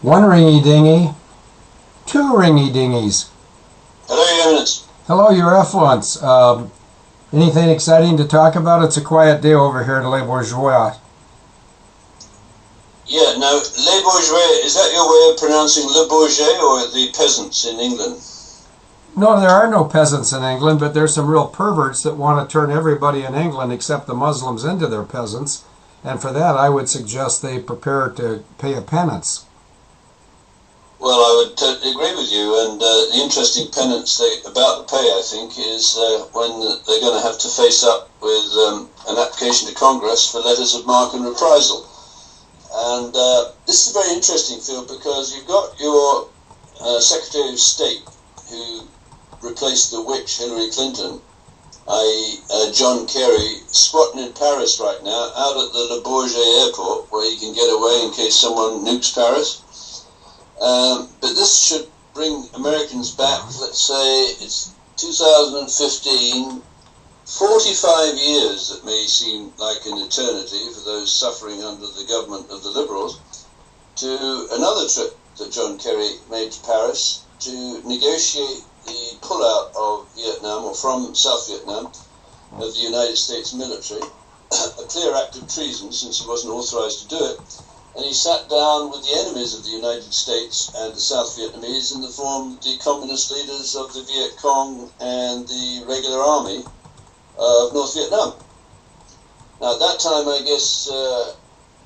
One ringy-dingy, two ringy-dingies. Hello, Your Eminence. Hello, Your Effluence. Anything exciting to talk about? It's a quiet day over here in Les Bourgeois. Yeah, no, Les Bourgeois, is that your way of pronouncing Le Bourget or the peasants in England? No, there are no peasants in England, but there's some real perverts that want to turn everybody in England except the Muslims into their peasants. And for that, I would suggest they prepare to pay a penance. Well, I would totally agree with you, and the interesting penance about the pay, I think, is when they're going to have to face up with an application to Congress for letters of marque and reprisal. And this is a very interesting field because you've got your Secretary of State, who replaced the witch Hillary Clinton, i.e. John Kerry, squatting in Paris right now, out at the Le Bourget airport, where he can get away in case someone nukes Paris. But this should bring Americans back, let's say it's 2015, 45 years, that may seem like an eternity for those suffering under the government of the Liberals, to another trip that John Kerry made to Paris to negotiate the pullout of Vietnam, or from South Vietnam, of the United States military, a clear act of treason since he wasn't authorized to do it. And he sat down with the enemies of the United States and the South Vietnamese in the form of the communist leaders of the Viet Cong and the regular army of North Vietnam. Now at that time, I guess,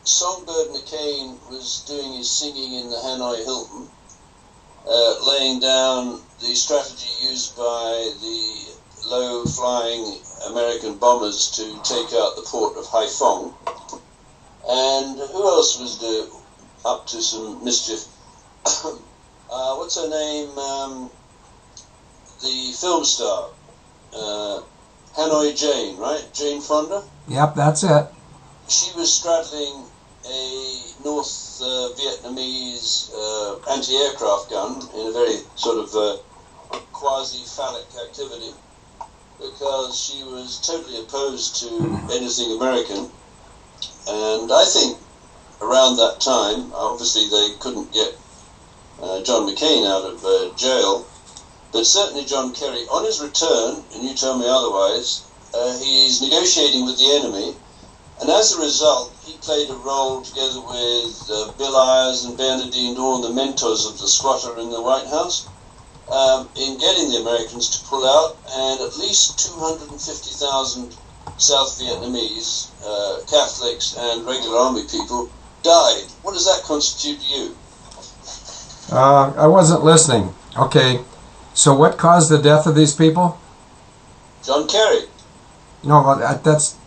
Songbird McCain was doing his singing in the Hanoi Hilton, laying down the strategy used by the low-flying American bombers to take out the port of Haiphong. And who else was up to some mischief? What's her name? The film star. Hanoi Jane, right? Jane Fonda? Yep, that's it. She was straddling a North Vietnamese anti-aircraft gun in a very sort of quasi-phallic activity because she was totally opposed to anything American. And I think around that time, obviously they couldn't get John McCain out of jail, but certainly John Kerry, on his return, and you tell me otherwise, he's negotiating with the enemy, and as a result, he played a role together with Bill Ayers and Bernardine Dawn, the mentors of the squatter in the White House, in getting the Americans to pull out, and at least 250,000 South Vietnamese, Catholics and regular army people died. What does that constitute to you? I wasn't listening. Okay, so what caused the death of these people? John Kerry. No, that's...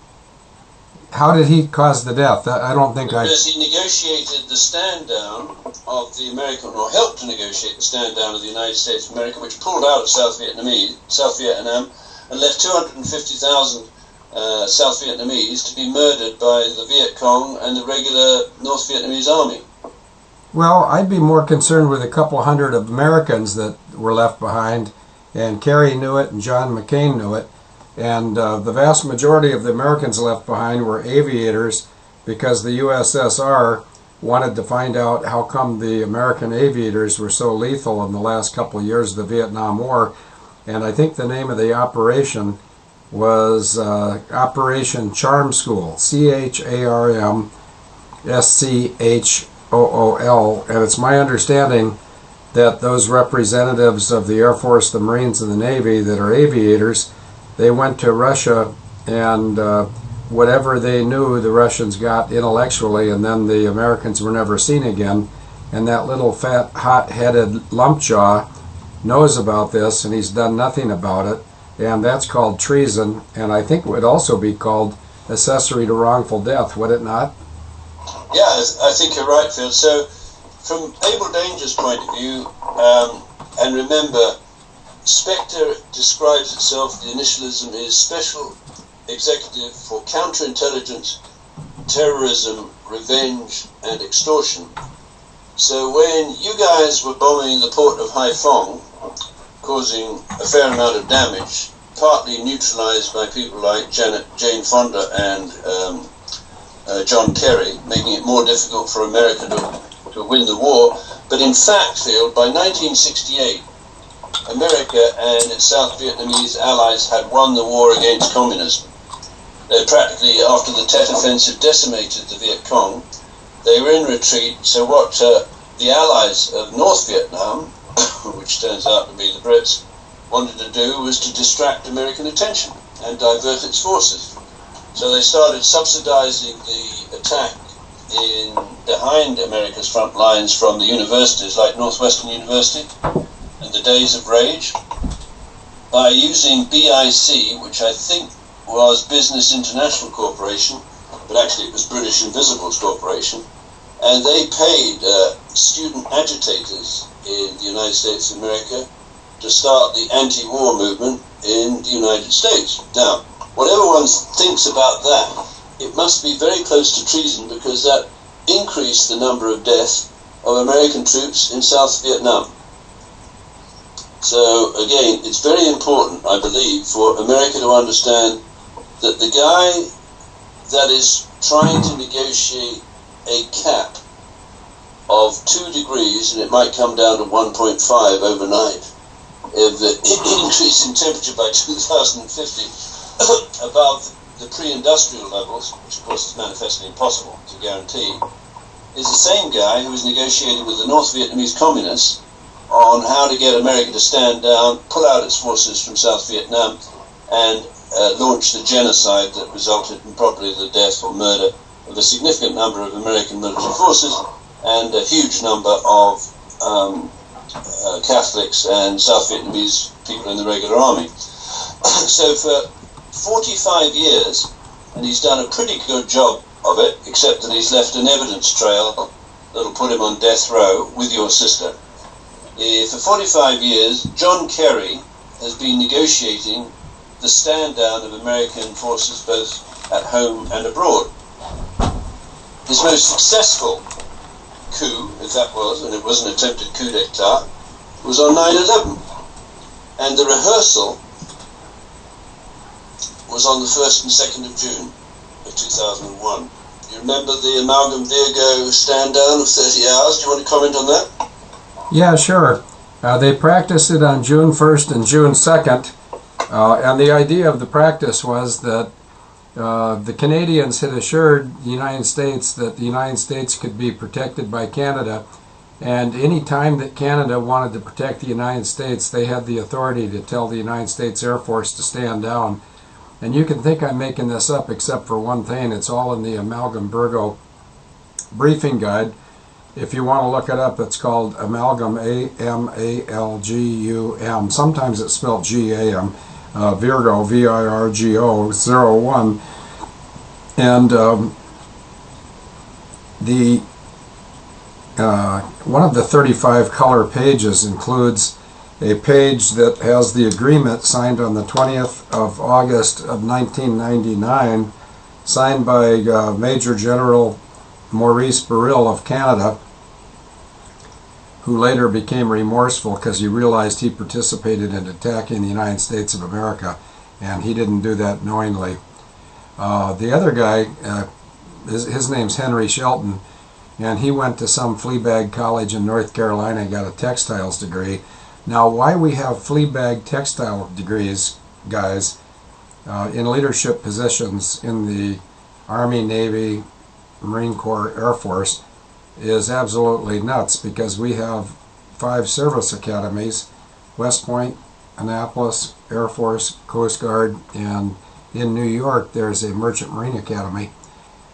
How did he cause the death? I don't think Because he negotiated the stand down of the American, or helped to negotiate the stand down of the United States of America, which pulled out of South Vietnam, and left 250,000 South Vietnamese to be murdered by the Viet Cong and the regular North Vietnamese army. Well, I'd be more concerned with a couple hundred of Americans that were left behind, and Kerry knew it and John McCain knew it, and the vast majority of the Americans left behind were aviators because the USSR wanted to find out how come the American aviators were so lethal in the last couple of years of the Vietnam War, and I think the name of the operation was Operation Charm School, CHARM SCHOOL, and it's my understanding that those representatives of the Air Force, the Marines, and the Navy that are aviators, they went to Russia and whatever they knew the Russians got intellectually, and then the Americans were never seen again, and that little fat, hot-headed lumpjaw knows about this and he's done nothing about it. And that's called treason, and I think it would also be called accessory to wrongful death, would it not? Yeah, I think you're right, Phil. So, from Abel Danger's point of view, and remember, Spectre describes itself, the initialism is Special Executive for Counterintelligence, Terrorism, Revenge, and Extortion. So when you guys were bombing the port of Haiphong, causing a fair amount of damage, partly neutralized by people like Jane Fonda and John Kerry, making it more difficult for America to win the war, But in fact, Field, by 1968, America and its South Vietnamese allies had won the war against communism. They practically, after the Tet Offensive decimated the Viet Cong, they were in retreat. So what the allies of North Vietnam, which turns out to be the Brits, wanted to do was to distract American attention and divert its forces. So they started subsidizing the attack behind America's front lines from the universities like Northwestern University and the Days of Rage by using BIC, which I think was Business International Corporation, but actually it was British Invisibles Corporation, and they paid student agitators in the United States of America to start the anti-war movement in the United States. Now, whatever one thinks about that, it must be very close to treason, because that increased the number of deaths of American troops in South Vietnam. So again, it's very important, I believe, for America to understand that the guy that is trying to negotiate a cap of 2 degrees, and it might come down to 1.5 overnight, if the increase in temperature by 2050 above the pre-industrial levels, which of course is manifestly impossible to guarantee, is the same guy who was negotiating with the North Vietnamese communists on how to get America to stand down, pull out its forces from South Vietnam, and launch the genocide that resulted in probably the death or murder of a significant number of American military forces and a huge number of Catholics and South Vietnamese people in the regular army. So for 45 years, and he's done a pretty good job of it, except that he's left an evidence trail that'll put him on death row with your sister. For 45 years, John Kerry has been negotiating the stand down of American forces both at home and abroad. His most successful coup, if that was, and it was an attempted coup d'etat, was on 9/11. And the rehearsal was on the 1st and 2nd of June of 2001. You remember the Amalgam Virgo stand down of 30 hours? Do you want to comment on that? Yeah, sure. They practiced it on June 1st and June 2nd, and the idea of the practice was that the Canadians had assured the United States that the United States could be protected by Canada, and any time that Canada wanted to protect the United States, they had the authority to tell the United States Air Force to stand down. And you can think I'm making this up, except for one thing. It's all in the Amalgam Virgo briefing guide. If you want to look it up, it's called Amalgam, A-M-A-L-G-U-M. Sometimes it's spelled G-A-M. Virgo, V-I-R-G-O, 01. And one of the 35 color pages includes a page that has the agreement signed on the 20th of August of 1999, signed by Major General Maurice Burrill of Canada, who later became remorseful because he realized he participated in attacking the United States of America, and he didn't do that knowingly. The other guy, his name's Henry Shelton, and he went to some flea bag college in North Carolina and got a textiles degree. Now, why we have flea bag textile degrees, guys, in leadership positions in the Army, Navy, Marine Corps, Air Force is absolutely nuts, because we have 5 service academies: West Point, Annapolis, Air Force, Coast Guard, and in New York there's a Merchant Marine Academy.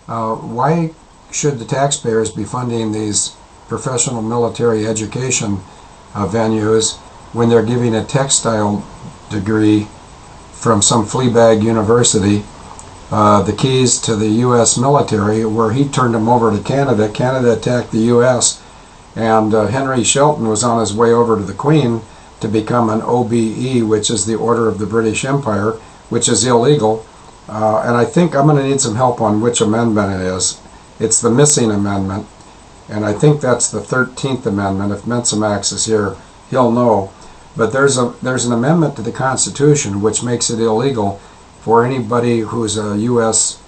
Why should the taxpayers be funding these professional military education venues when they're giving a textile degree from some flea bag university the keys to the U.S. military, where he turned them over to Canada? Canada attacked the U.S., and Henry Shelton was on his way over to the Queen to become an OBE, which is the Order of the British Empire, which is illegal. And I think I'm going to need some help on which amendment it is. It's the missing amendment, and I think that's the 13th Amendment. If Menzimax is here, he'll know. But there's an amendment to the Constitution which makes it illegal for anybody who's a U.S.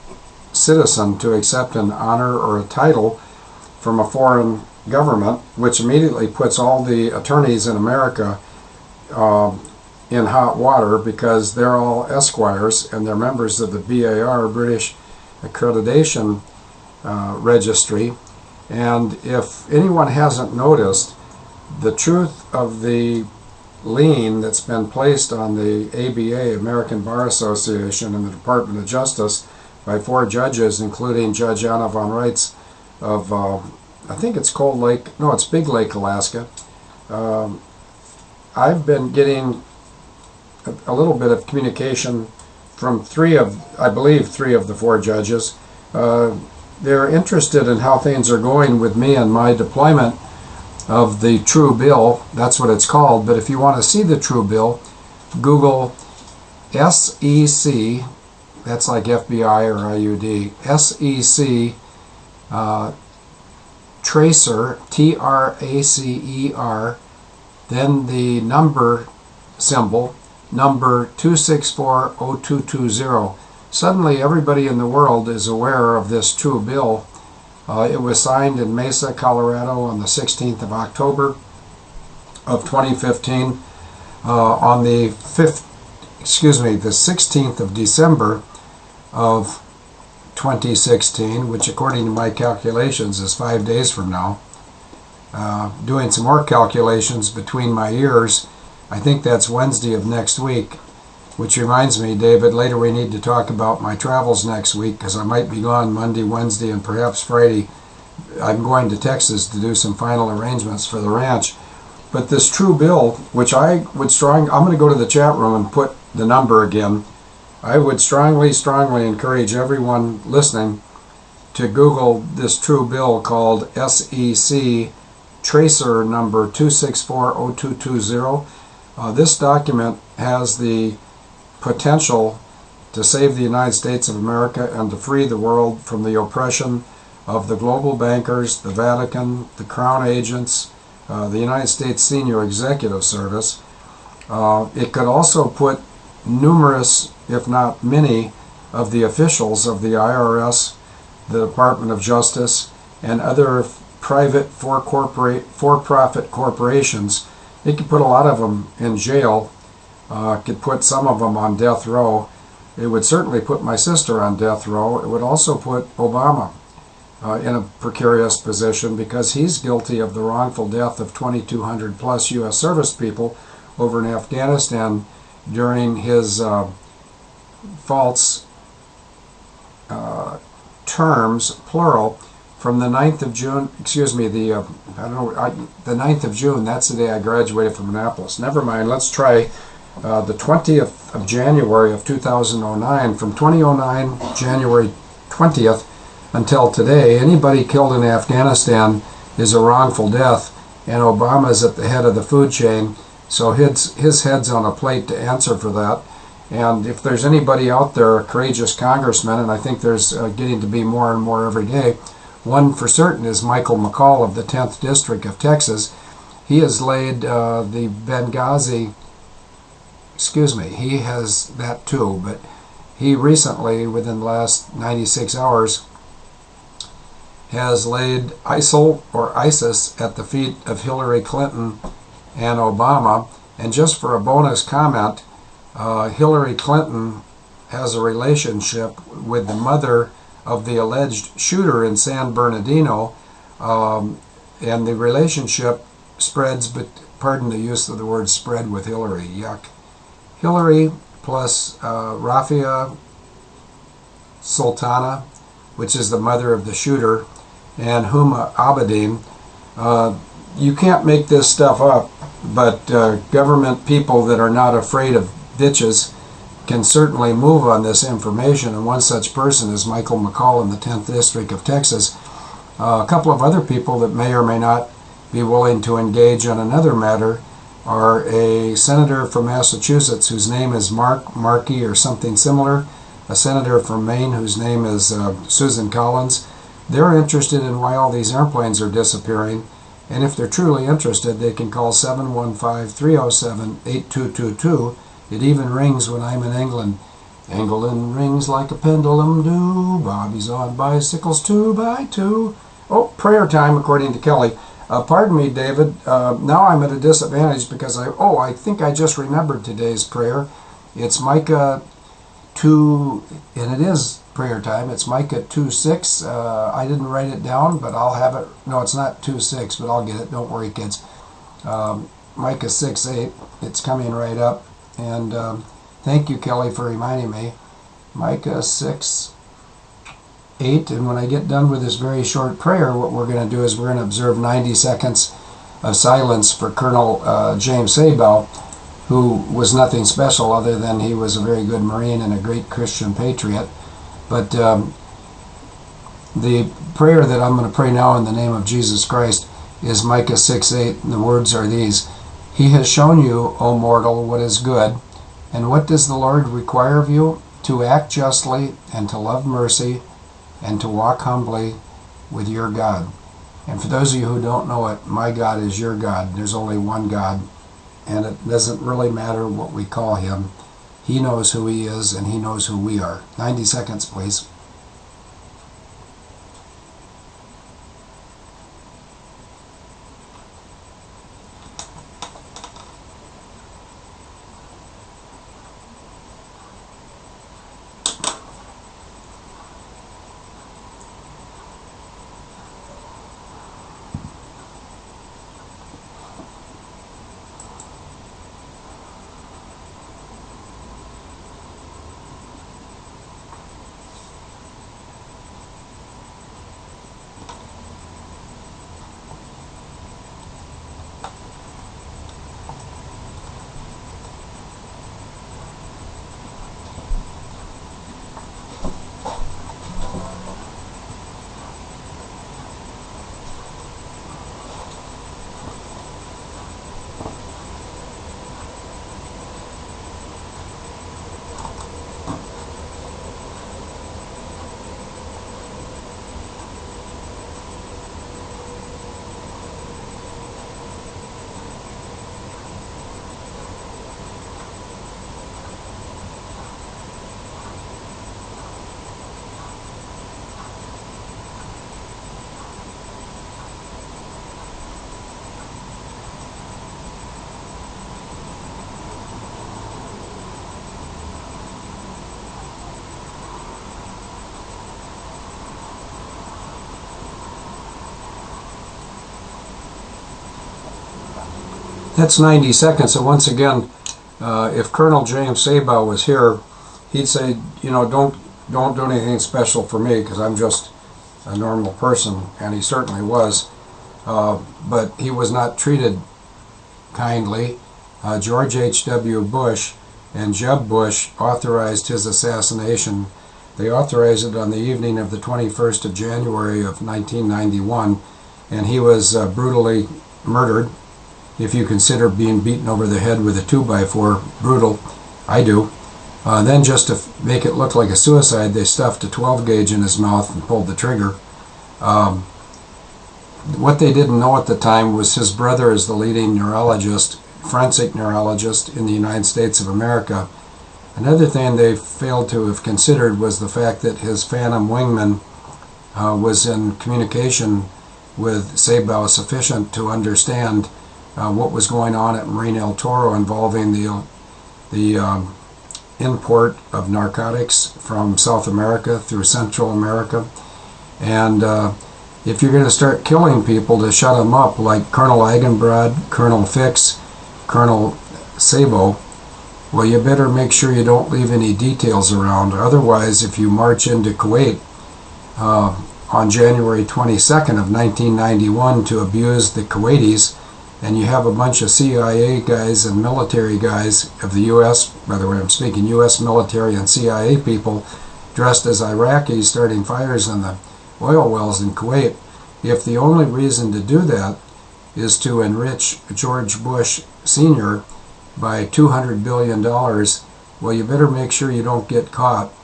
citizen to accept an honor or a title from a foreign government, which immediately puts all the attorneys in America in hot water, because they're all esquires and they're members of the BAR, British Accreditation Registry. And if anyone hasn't noticed, the truth of the lien that's been placed on the ABA, American Bar Association, and the Department of Justice by 4 judges, including Judge Anna von Reitz of, I think it's Cold Lake, no, it's Big Lake, Alaska. I've been getting a little bit of communication from 3 of, I believe, 3 of the 4 judges. They're interested in how things are going with me and my deployment of the True Bill. That's what it's called. But if you want to see the True Bill, Google SEC, that's like FBI or IUD, SEC Tracer, TRACER, then the number symbol, number 2640220. Suddenly everybody in the world is aware of this True Bill. It was signed in Mesa, Colorado on the 16th of October of 2015. On the 16th of December of 2016, which according to my calculations is 5 days from now. Doing some more calculations between my ears, I think that's Wednesday of next week. Which reminds me, David, later we need to talk about my travels next week, because I might be gone Monday, Wednesday, and perhaps Friday. I'm going to Texas to do some final arrangements for the ranch. But this True Bill, which I'm going to go to the chat room and put the number again. I would strongly encourage everyone listening to Google this True Bill called SEC Tracer number 2640220. This document has the potential to save the United States of America and to free the world from the oppression of the global bankers, the Vatican, the Crown agents, the United States Senior Executive Service. It could also put numerous, if not many, of the officials of the IRS, the Department of Justice, and other private for-profit corporations. It could put a lot of them in jail. Could put some of them on death row. It would certainly put my sister on death row. It would also put Obama in a precarious position, because he's guilty of the wrongful death of 2,200 plus U.S. service people over in Afghanistan during his false terms, plural, from the 9th of June, the 9th of June, that's the day I graduated from Annapolis. Never mind, let's try the 20th of January of 2009. From 2009, January 20th, until today, anybody killed in Afghanistan is a wrongful death, and Obama's at the head of the food chain, so his head's on a plate to answer for that. And if there's anybody out there, a courageous congressman, and I think there's getting to be more and more every day, one for certain is Michael McCall of the 10th District of Texas. He has laid the Benghazi, he has that too, but he recently, within the last 96 hours, has laid ISIL or ISIS at the feet of Hillary Clinton and Obama. And just for a bonus comment, Hillary Clinton has a relationship with the mother of the alleged shooter in San Bernardino, and the relationship spreads, but pardon the use of the word spread with Hillary, yuck. Hillary plus Rafia Sultana, which is the mother of the shooter, and Huma Abedin. You can't make this stuff up, but government people that are not afraid of ditches can certainly move on this information, and one such person is Michael McCall in the 10th District of Texas. A couple of other people that may or may not be willing to engage on another matter are a senator from Massachusetts whose name is Marque or something similar, a senator from Maine whose name is Susan Collins. They're interested in why all these airplanes are disappearing, and if they're truly interested, they can call 715-307-8222. It even rings when I'm in England. England rings like a pendulum do, Bobby's on bicycles 2 by 2. Oh, prayer time according to Kelly. Pardon me, David. Now I'm at a disadvantage because I think I just remembered today's prayer. It's Micah 2, and it is prayer time. It's Micah 2:6. I didn't write it down, but I'll have it. No, it's not 2:6, but I'll get it. Don't worry, kids. Micah 6:8. It's coming right up. And thank you, Kelly, for reminding me. Micah 6:8. And when I get done with this very short prayer, what we're going to do is we're going to observe 90 seconds of silence for Colonel James Abel, who was nothing special other than he was a very good Marine and a great Christian patriot. But the prayer that I'm going to pray now in the name of Jesus Christ is Micah 6:8, and the words are these. He has shown you, O mortal, what is good, and what does the Lord require of you? To act justly, and to love mercy, and to walk humbly with your God. And for those of you who don't know it, my God is your God. There's only one God, and it doesn't really matter what we call him. He knows who he is, and he knows who we are. 90 seconds, please. That's 90 seconds. So once again, if Colonel James Abel was here, he'd say, don't do anything special for me because I'm just a normal person, and he certainly was. But he was not treated kindly. George H.W. Bush and Jeb Bush authorized his assassination. They authorized it on the evening of the 21st of January of 1991, and he was brutally murdered. If you consider being beaten over the head with a 2x4 brutal, I do. Then just to make it look like a suicide, they stuffed a 12 gauge in his mouth and pulled the trigger. What they didn't know at the time was his brother is the leading neurologist, forensic neurologist in the United States of America. Another thing they failed to have considered was the fact that his phantom wingman was in communication with Sabao sufficient to understand what was going on at Marine El Toro involving the import of narcotics from South America through Central America. And if you're going to start killing people to shut them up, like Colonel Eigenbrod, Colonel Fix, Colonel Sabo, well, you better make sure you don't leave any details around. Otherwise, if you march into Kuwait on January 22nd of 1991 to abuse the Kuwaitis, and you have a bunch of CIA guys and military guys of the U.S., by the way, I'm speaking U.S. military and CIA people dressed as Iraqis starting fires in the oil wells in Kuwait. If the only reason to do that is to enrich George Bush Sr. by $200 billion, well, you better make sure you don't get caught.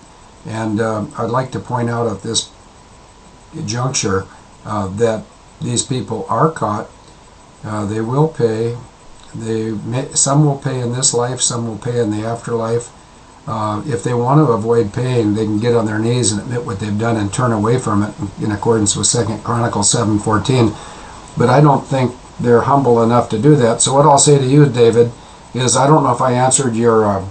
And I'd like to point out at this juncture that these people are caught. They will pay. Some will pay in this life, some will pay in the afterlife. If they want to avoid paying, they can get on their knees and admit what they've done and turn away from it in accordance with 2 Chronicles 7:14. but I don't think they're humble enough to do that. So what I'll say to you, David, is I don't know if I answered your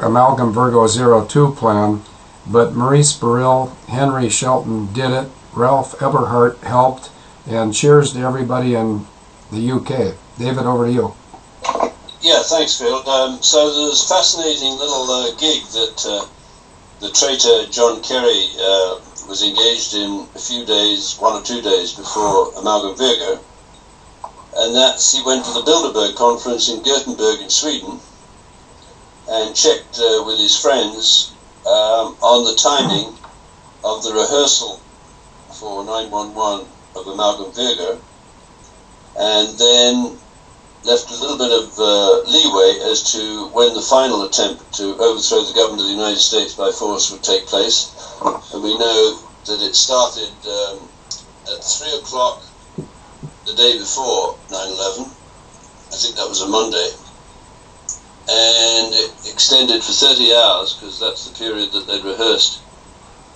Amalgam Virgo 02 plan, but Maurice Burrill, Henry Shelton did it, Ralph Eberhardt helped, and cheers to everybody in the UK. David, over to you. Yeah, thanks, Phil. So there's a fascinating little gig that the traitor John Kerry was engaged in a few days, 1 or 2 days before Amalgam Virgo, and that's he went to the Bilderberg conference in Gothenburg in Sweden and checked with his friends on the timing of the rehearsal for 911 of Amalgam Virgo, and then left a little bit of leeway as to when the final attempt to overthrow the government of the United States by force would take place. And we know that it started at 3 o'clock the day before 9/11. I think that was a Monday. And it extended for 30 hours, because that's the period that they'd rehearsed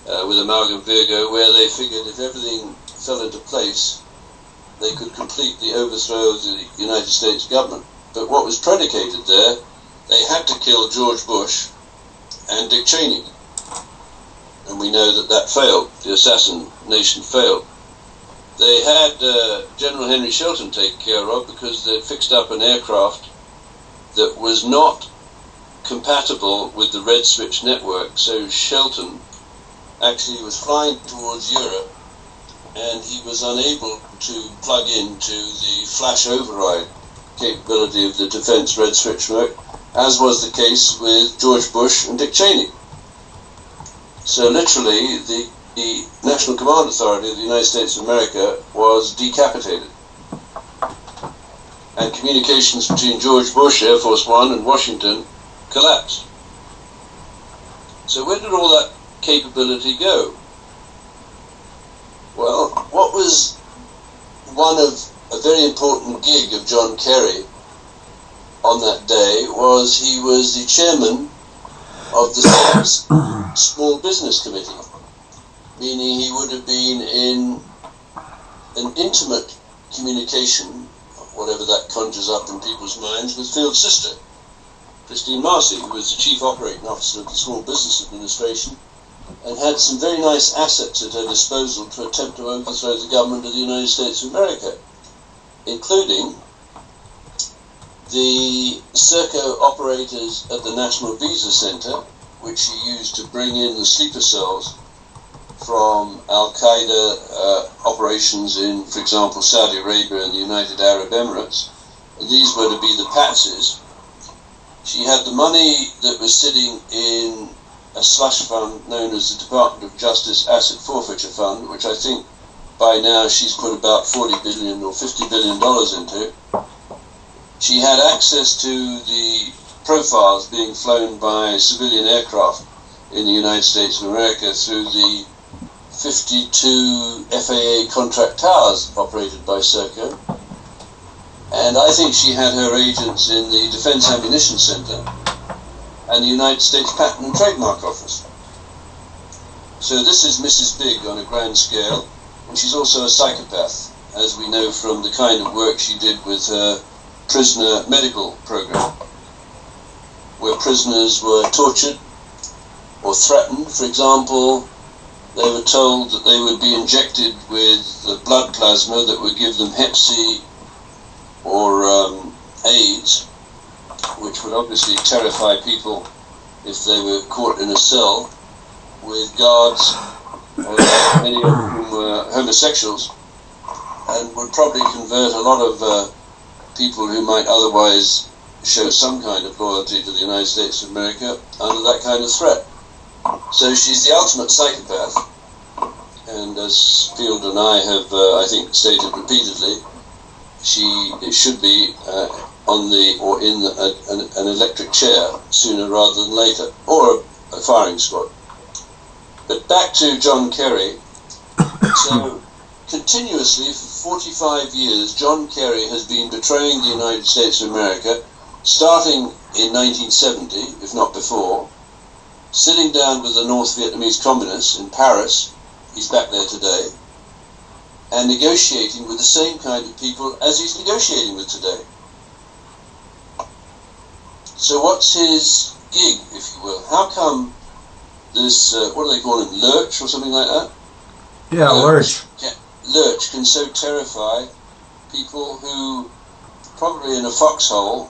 with Amalgam Virgo, where they figured if everything fell into place, they could complete the overthrow of the United States government. But what was predicated there, they had to kill George Bush and Dick Cheney. And we know that that failed. The assassination failed. They had General Henry Shelton taken care of, because they fixed up an aircraft that was not compatible with the Red Switch network. So Shelton actually was flying towards Europe, and he was unable to plug into the flash override capability of the defense Red Switch network, as was the case with George Bush and Dick Cheney. So literally, the National Command Authority of the United States of America was decapitated. And communications between George Bush, Air Force One, and Washington collapsed. So where did all that capability go? Well, what was one of a very important gig of John Kerry on that day was he was the chairman of the Senate's Small Business Committee, meaning he would have been in an intimate communication, whatever that conjures up in people's minds, with Phil's sister, Christine Marcy, who was the Chief Operating Officer of the Small Business Administration, and had some very nice assets at her disposal to attempt to overthrow the government of the United States of America, including the Serco operators at the National Visa Center, which she used to bring in the sleeper cells from Al-Qaeda operations in, for example, Saudi Arabia and the United Arab Emirates. These were to be the patsies. She had the money that was sitting in a slush fund known as the Department of Justice Asset Forfeiture Fund, which I think by now she's put about $40 billion or $50 billion into. She had access to the profiles being flown by civilian aircraft in the United States of America through the 52 FAA contract towers operated by Serco. And I think she had her agents in the Defense Ammunition Center and the United States Patent and Trademark Office. So this is Mrs. Big on a grand scale, and she's also a psychopath, as we know from the kind of work she did with her prisoner medical program, where prisoners were tortured or threatened. For example, they were told that they would be injected with the blood plasma that would give them Hep C or AIDS, which would obviously terrify people if they were caught in a cell with guards, many of whom were homosexuals, and would probably convert a lot of people who might otherwise show some kind of loyalty to the United States of America under that kind of threat. So she's the ultimate psychopath, and as Field and I have, I think, stated repeatedly, it should be on the or in an electric chair sooner rather than later, or a firing squad. But back to John Kerry. So continuously for 45 years, John Kerry has been betraying the United States of America, starting in 1970, if not before, sitting down with the North Vietnamese communists in Paris. He's back there today. and negotiating with the same kind of people as he's negotiating with today. So what's his gig, if you will? How come this, what do they call him, lurch or something like that? Yeah, lurch. Lurch can so terrify people who probably in a foxhole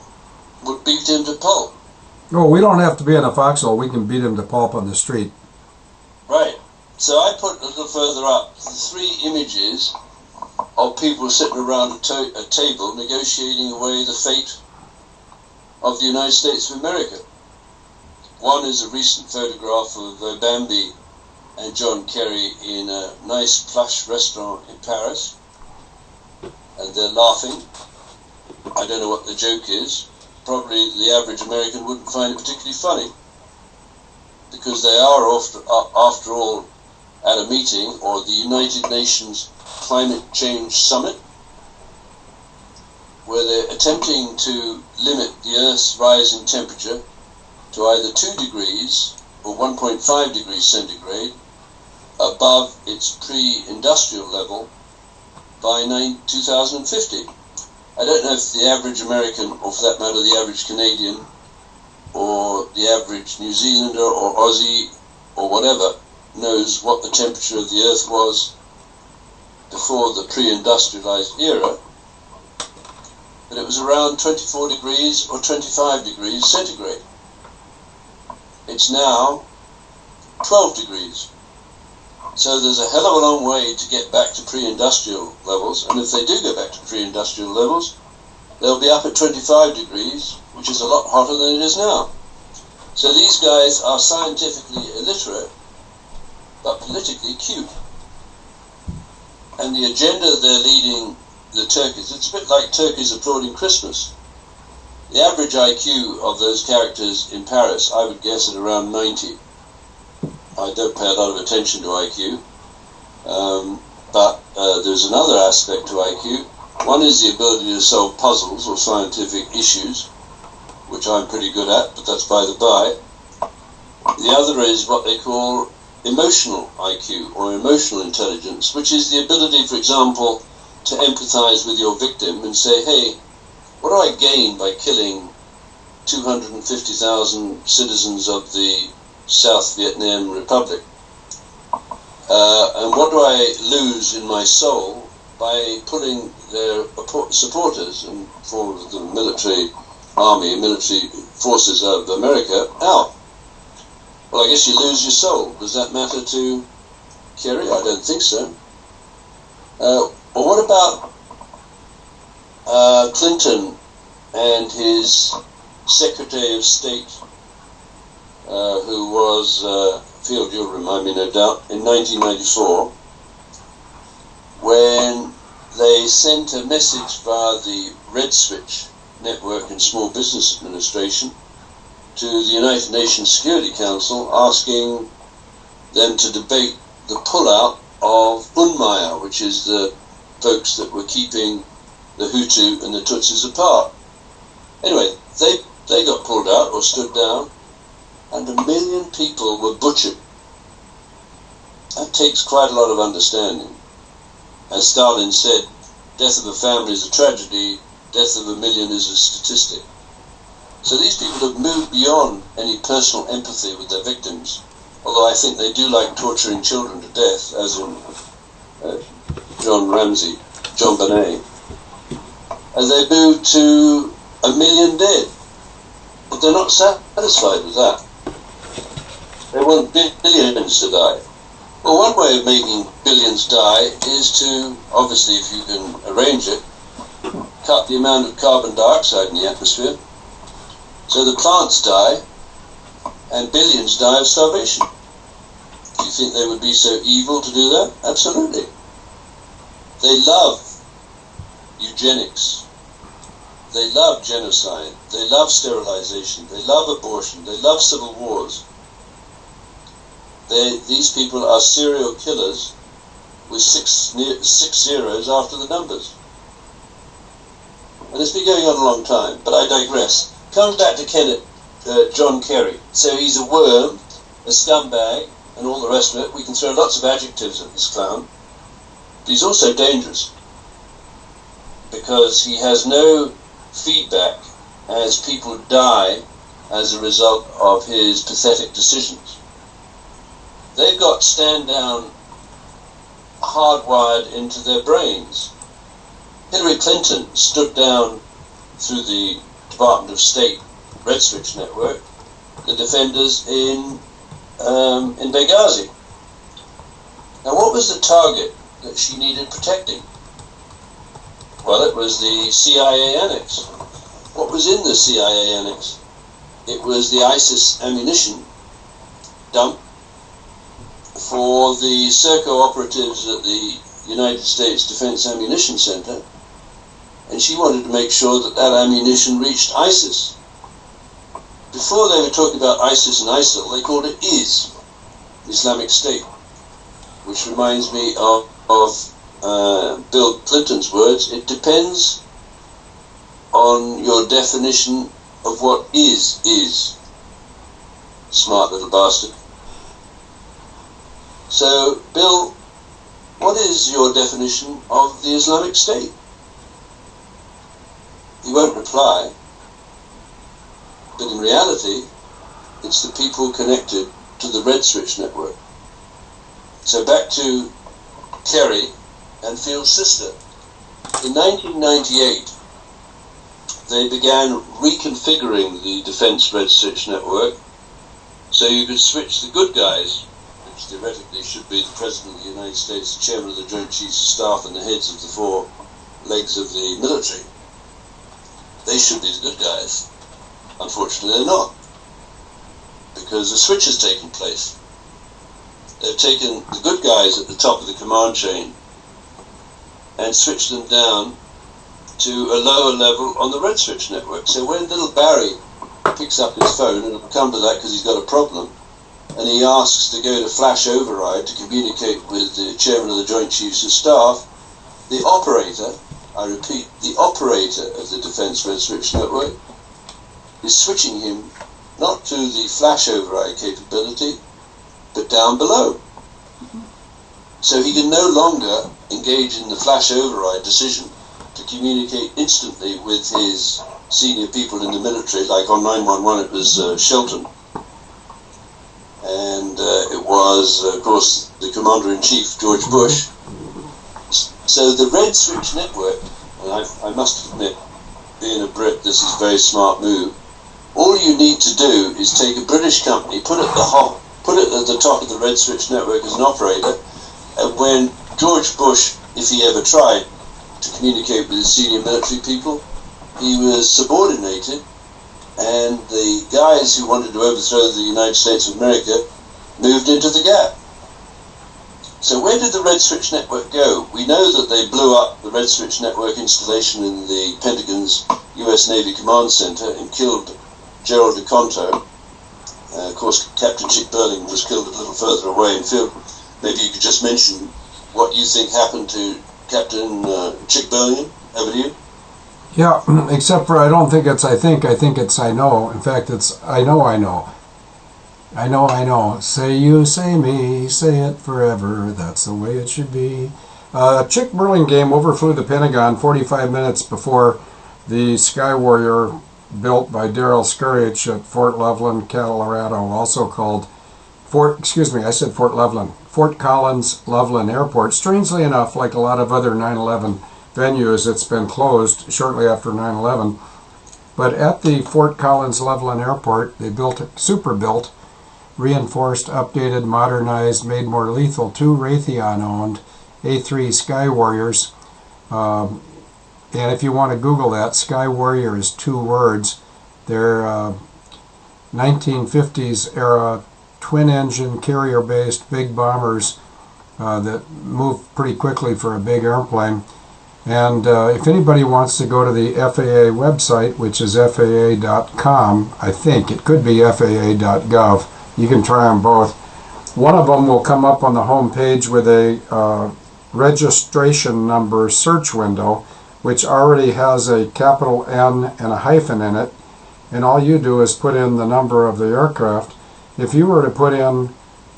would beat him to pulp. No, we don't have to be in a foxhole. We can beat him to pulp on the street. Right. So I put a little further up the three images of people sitting around a table negotiating away the fate of the United States of America. One is a recent photograph of Bambi and John Kerry in a nice plush restaurant in Paris, and they're laughing. I don't know what the joke is. Probably the average American wouldn't find it particularly funny, because they are after all at a meeting or the United Nations Climate Change Summit, where they're attempting to limit the Earth's rise in temperature to either 2 degrees or 1.5 degrees centigrade above its pre-industrial level by 2050. I don't know if the average American, or for that matter the average Canadian, or the average New Zealander or Aussie or whatever, knows what the temperature of the Earth was before the pre-industrialized era, but it was around 24 degrees or 25 degrees centigrade. It's now 12 degrees. So there's a hell of a long way to get back to pre-industrial levels, and if they do go back to pre-industrial levels, they'll be up at 25 degrees, which is a lot hotter than it is now. So these guys are scientifically illiterate, but politically cute. And the agenda they're leading the turkeys, it's a bit like turkeys applauding Christmas. The average IQ of those characters in Paris, I would guess, at around 90. I don't pay a lot of attention to IQ, but there's another aspect to IQ. One is the ability to solve puzzles or scientific issues, which I'm pretty good at, but that's by the by. The other is what they call emotional IQ, or emotional intelligence, which is the ability, for example, to empathize with your victim and say, hey, what do I gain by killing 250,000 citizens of the South Vietnam Republic? And what do I lose in my soul by pulling their supporters and form of the military army, military forces of America out? Well, I guess you lose your soul. Does that matter to Kerry? I don't think so. Or what about Clinton and his Secretary of State, who was, Field, you'll remind me no doubt, in 1994, when they sent a message via the Red Switch Network and Small Business Administration to the United Nations Security Council, asking them to debate the pullout of UNMIA, which is the folks that were keeping the Hutu and the Tutsis apart. Anyway, they got pulled out or stood down, and 1 million people were butchered. That takes quite a lot of understanding. As Stalin said, death of a family is a tragedy, death of 1 million is a statistic. So these people have moved beyond any personal empathy with their victims, although I think they do like torturing children to death, as in John Bonet. And they moved to 1 million dead. But they're not satisfied with that. They want billions to die. Well, one way of making billions die is to, obviously if you can arrange it, cut the amount of carbon dioxide in the atmosphere. So the plants die, and billions die of starvation. Do you think they would be so evil to do that? Absolutely. They love eugenics. They love genocide. They love sterilization. They love abortion. They love civil wars. These people are serial killers with six zeros after the numbers. And it's been going on a long time, but I digress. Coming back to John Kerry. So he's a worm, a scumbag, and all the rest of it. We can throw lots of adjectives at this clown. He's also dangerous because he has no feedback as people die as a result of his pathetic decisions. They've got stand down hardwired into their brains. Hillary Clinton stood down through the Department of State Red Switch network the defenders in Benghazi. Now, what was the target that she needed protecting? Well, it was the CIA annex. What was in the CIA annex? It was the ISIS ammunition dump for the Serco operatives at the United States Defense Ammunition Center, and she wanted to make sure that that ammunition reached ISIS. Before they were talking about ISIS and ISIL, they called it Islamic State, which reminds me of Bill Clinton's words. It depends on your definition of what is. Smart little bastard. So, Bill, what is your definition of the Islamic State? He won't reply, but in reality, it's the people connected to the Red Switch network. So back to Kerry and Field's sister. In 1998, they began reconfiguring the Defense Red Switch network so you could switch the good guys, which theoretically should be the President of the United States, the Chairman of the Joint Chiefs of Staff, and the heads of the four legs of the military. They should be the good guys. Unfortunately, they're not, because a switch has taken place. They've taken the good guys at the top of the command chain and switched them down to a lower level on the Red Switch network. So when little Barry picks up his phone, and I'll come to that because he's got a problem, and he asks to go to flash override to communicate with the Chairman of the Joint Chiefs of Staff, the operator, I repeat, the operator of the Defense Red Switch network is switching him not to the flash override capability, but down below. So he can no longer engage in the flash override decision to communicate instantly with his senior people in the military. Like on 911 it was Shelton, and it was of course the Commander-in-Chief George Bush. So the Red Switch network, and I must admit, being a Brit, this is a very smart move. All you need to do is take a British company, put it at the top of the Red Switch network as an operator, and when George Bush, if he ever tried to communicate with his senior military people, he was subordinated, and the guys who wanted to overthrow the United States of America moved into the gap. So where did the Red Switch network go? We know that they blew up the Red Switch network installation in the Pentagon's US Navy Command Center and killed Gerald DeConto. Of course, Captain Chick Burling was killed a little further away in field. Maybe you could just mention what you think happened to Captain Chick Burling. Over to you. Yeah, except for I don't think it's I think it's I know. In fact, it's I know. I know. Say you, say me, say it forever. That's the way it should be. Chick Burlingame overflew the Pentagon 45 minutes before the Sky Warrior built by Darrell Scurich at Fort Loveland, Colorado, also called Fort Collins Loveland Airport. Strangely enough, like a lot of other 9/11 venues, it's been closed shortly after 9/11. But at the Fort Collins Loveland Airport, they super-built, reinforced, updated, modernized, made more lethal two Raytheon-owned A-3 Sky Warriors. And if you want to Google that, Sky Warrior is 2 words. They're 1950s era twin-engine carrier-based big bombers that move pretty quickly for a big airplane. And if anybody wants to go to the FAA website, which is FAA.com, I think it could be FAA.gov. You can try them both. One of them will come up on the home page with a registration number search window, which already has a capital N and a hyphen in it, and all you do is put in the number of the aircraft. If you were to put in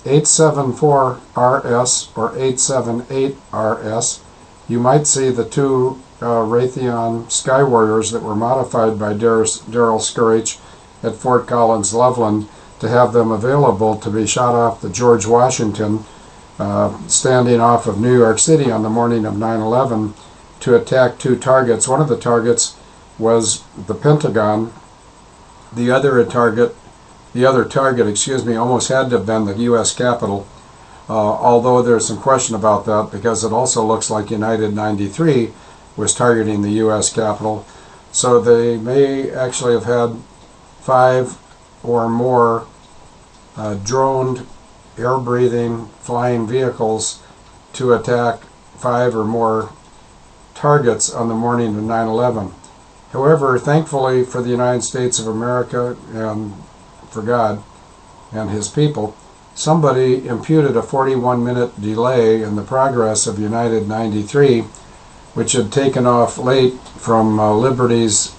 874RS or 878RS, you might see the two Raytheon Sky Warriors that were modified by Daryl Scourge at Fort Collins, Loveland, to have them available to be shot off the George Washington, standing off of New York City on the morning of 9/11 to attack two targets. One of the targets was the Pentagon. The other target, almost had to have been the U.S. Capitol, although there's some question about that because it also looks like United 93 was targeting the U.S. Capitol. So they may actually have had 5 or more droned, air-breathing, flying vehicles to attack 5 or more targets on the morning of 9/11. However, thankfully for the United States of America and for God and His people, somebody imputed a 41-minute delay in the progress of United 93, which had taken off late from Newark's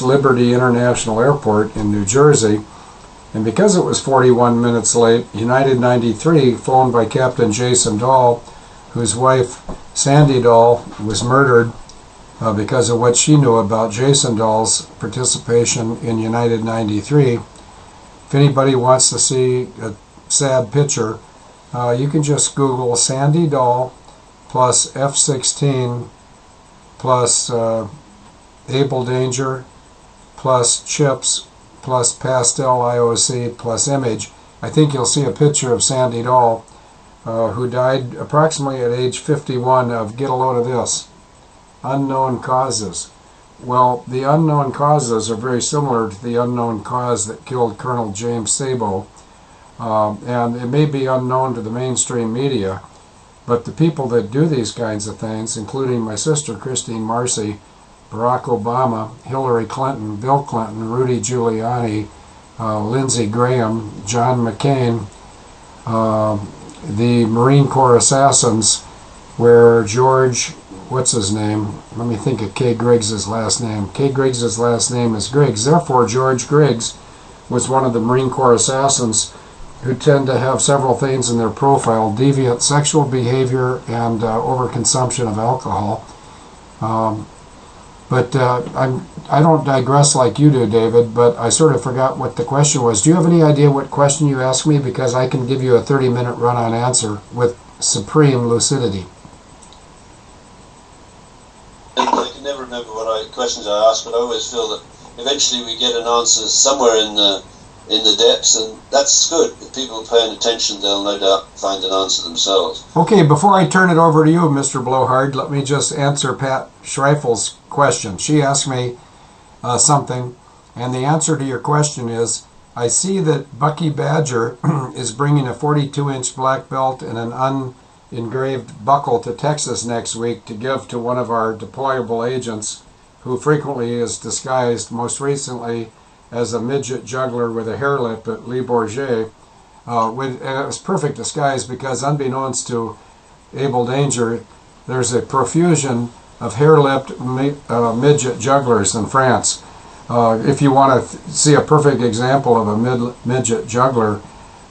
Liberty International Airport in New Jersey. And because it was 41 minutes late, United 93, flown by Captain Jason Dahl, whose wife Sandy Dahl was murdered because of what she knew about Jason Dahl's participation in United 93. If anybody wants to see a sad picture, you can just Google Sandy Dahl plus F-16 plus Abel Danger plus Chips plus Pastel IOC plus Image. I think you'll see a picture of Sandy Dahl, who died approximately at age 51 of, get a load of this, unknown causes. Well, the unknown causes are very similar to the unknown cause that killed Colonel James Sabo, and it may be unknown to the mainstream media, but the people that do these kinds of things, including my sister Christine Marcy, Barack Obama, Hillary Clinton, Bill Clinton, Rudy Giuliani, Lindsey Graham, John McCain, the Marine Corps assassins, where George, what's his name? Let me think of Kay Griggs' last name. Kay Griggs' last name is Griggs. Therefore, George Griggs was one of the Marine Corps assassins who tend to have several things in their profile: deviant sexual behavior and overconsumption of alcohol. But I don't digress like you do, David, but I sort of forgot what the question was. Do you have any idea what question you asked me? Because I can give you a 30-minute run-on answer with supreme lucidity. I can never remember what questions I asked, but I always feel that eventually we get an answer somewhere in the depths, and that's good. If people are paying attention, they'll no doubt find an answer themselves. Okay, before I turn it over to you, Mr. Blowhard, let me just answer Pat Schreifel's question. She asked me something, and the answer to your question is, I see that Bucky Badger is bringing a 42-inch black belt and an unengraved buckle to Texas next week to give to one of our deployable agents, who frequently is disguised, most recently as a midget juggler with a hair lip at Le Bourget. And it was perfect disguise because, unbeknownst to Abel Danger, there's a profusion of hair-lipped midget jugglers in France. If you want to see a perfect example of a midget juggler,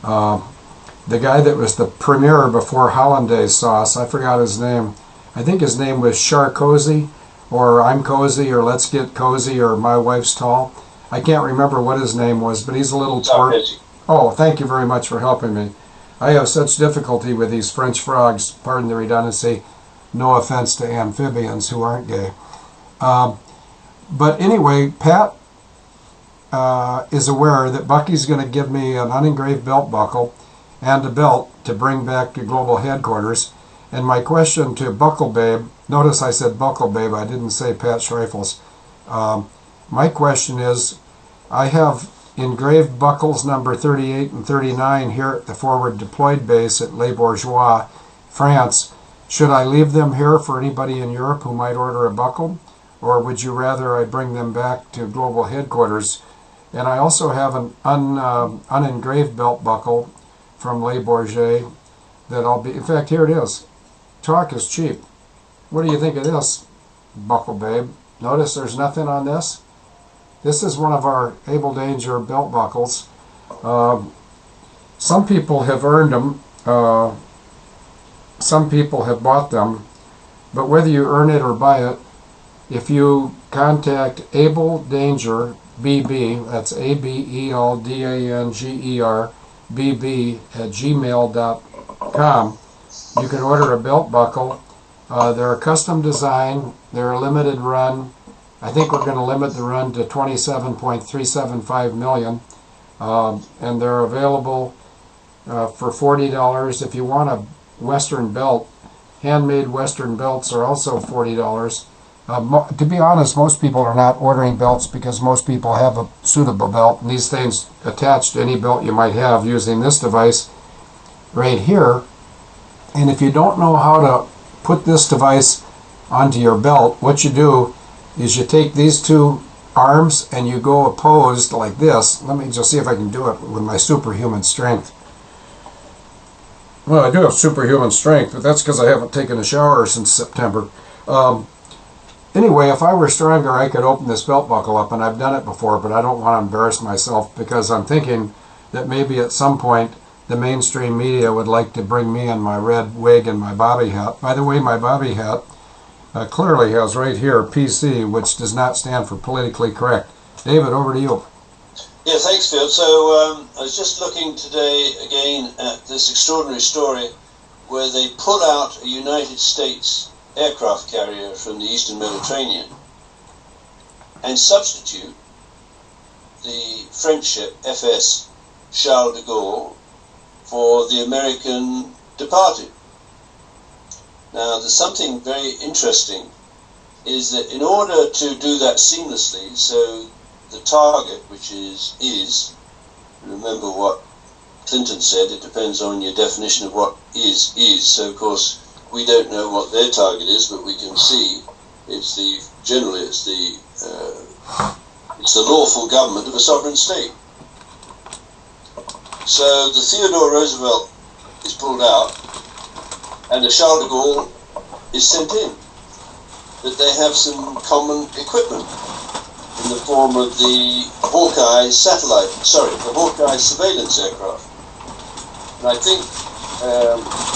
the guy that was the premier before hollandaise sauce, I forgot his name. I think his name was Charcozy, or I'm Cozy, or Let's Get Cozy, or My Wife's Tall. I can't remember what his name was, but he's a little twerp. Oh, thank you very much for helping me. I have such difficulty with these French frogs, pardon the redundancy, no offense to amphibians who aren't gay. But anyway, Pat is aware that Bucky's going to give me an unengraved belt buckle and a belt to bring back to global headquarters. And my question to Buckle Babe, notice I said Buckle Babe, I didn't say Pat Schreifels. My question is, I have engraved buckles number 38 and 39 here at the forward deployed base at Les Bourgeois, France. Should I leave them here for anybody in Europe who might order a buckle? Or would you rather I bring them back to global headquarters? And I also have an unengraved belt buckle from Les Bourgeois that I'll be, in fact, here it is. Talk is cheap. What do you think of this, Buckle Babe? Notice there's nothing on this. This is one of our Abel Danger belt buckles. Some people have earned them, some people have bought them, but whether you earn it or buy it, if you contact Abel Danger, BB, that's ABELDANGER, BB at gmail.com, you can order a belt buckle. They're a custom design, they're a limited run. I think we're going to limit the run to 27.375 million, and they're available for $40. If you want a Western belt, handmade Western belts are also $40. To be honest, most people are not ordering belts because most people have a suitable belt, and these things attach to any belt you might have using this device right here. And if you don't know how to put this device onto your belt, what you do is you take these two arms and you go opposed like this. Let me just see if I can do it with my superhuman strength. Well, I do have superhuman strength, but that's because I haven't taken a shower since September. Anyway, if I were stronger, I could open this belt buckle up, and I've done it before, but I don't want to embarrass myself because I'm thinking that maybe at some point the mainstream media would like to bring me in my red wig and my bobby hat. By the way, my bobby hat clearly has right here PC, which does not stand for politically correct. David, over to you. Yeah, thanks, Phil. So I was just looking today again at this extraordinary story where they pull out a United States aircraft carrier from the Eastern Mediterranean and substitute the French ship FS Charles de Gaulle for the American Departed. Now, there's something very interesting, is that in order to do that seamlessly, so the target, which is remember what Clinton said, it depends on your definition of what is. So, of course, we don't know what their target is, but we can see it's the lawful government of a sovereign state. So the Theodore Roosevelt is pulled out, and the Charles de Gaulle is sent in. But they have some common equipment in the form of the Hawkeye surveillance aircraft. And I think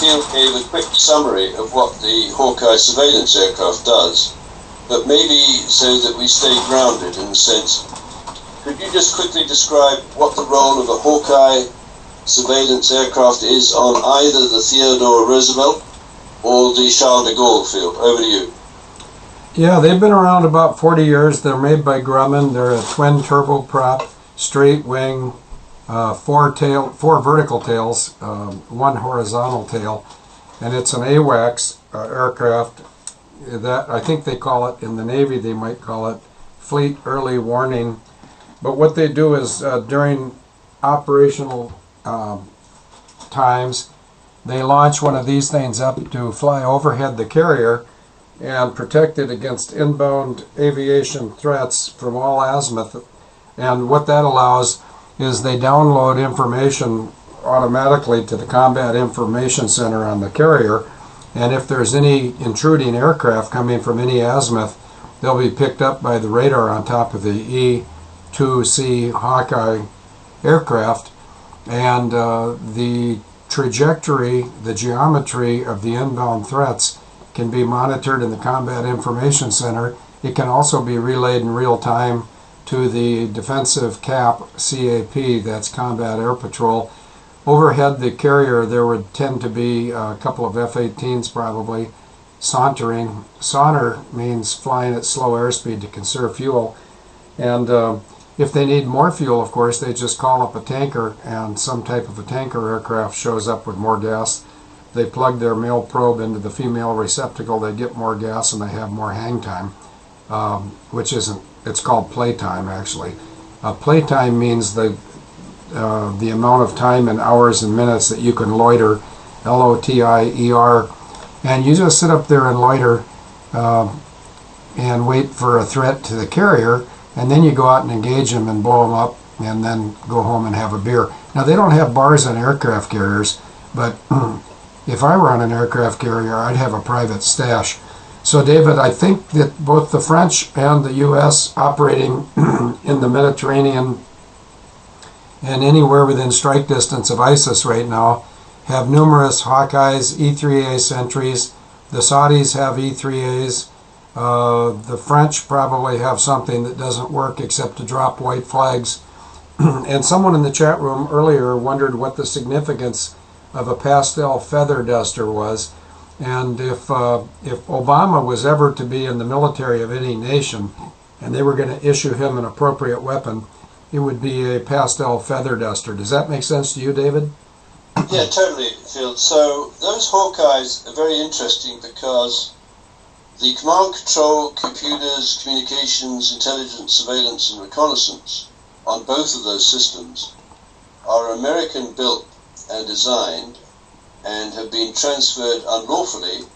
Phil gave a quick summary of what the Hawkeye surveillance aircraft does, but maybe so that we stay grounded in a sense. Could you just quickly describe what the role of a Hawkeye surveillance aircraft is on either the Theodore Roosevelt or the Charles de Gaulle field? Over to you. Yeah, they've been around about 40 years. They're made by Grumman. They're a twin turboprop, straight wing, four vertical tails, one horizontal tail, and it's an AWACS aircraft. That I think they call it in the Navy. They might call it Fleet Early Warning. But what they do is during operational times, they launch one of these things up to fly overhead the carrier and protect it against inbound aviation threats from all azimuth. And what that allows is they download information automatically to the Combat Information Center on the carrier, and if there's any intruding aircraft coming from any azimuth, they'll be picked up by the radar on top of the E-2C Hawkeye aircraft, and the trajectory, the geometry of the inbound threats can be monitored in the Combat Information Center. It can also be relayed in real time to the defensive CAP, that's Combat Air Patrol. Overhead the carrier, there would tend to be a couple of F-18s probably sauntering. Saunter means flying at slow airspeed to conserve fuel. And if they need more fuel, of course, they just call up a tanker, and some type of a tanker aircraft shows up with more gas. They plug their male probe into the female receptacle, they get more gas, and they have more hang time, which isn't, it's called playtime actually. Playtime means the amount of time in hours and minutes that you can loiter, L-O-T-I-E-R, and you just sit up there and loiter and wait for a threat to the carrier, and then you go out and engage them and blow them up, and then go home and have a beer. Now, they don't have bars on aircraft carriers, but if I were on an aircraft carrier, I'd have a private stash. So, David, I think that both the French and the U.S. operating in the Mediterranean and anywhere within strike distance of ISIS right now have numerous Hawkeyes, E3A sentries. The Saudis have E3As. The French probably have something that doesn't work except to drop white flags. And someone in the chat room earlier wondered what the significance of a pastel feather duster was. And if Obama was ever to be in the military of any nation and they were going to issue him an appropriate weapon, it would be a pastel feather duster. Does that make sense to you, David? Yeah, totally, Phil. So those Hawkeyes are very interesting because the command control, computers, communications, intelligence, surveillance, and reconnaissance on both of those systems are American built and designed and have been transferred unlawfully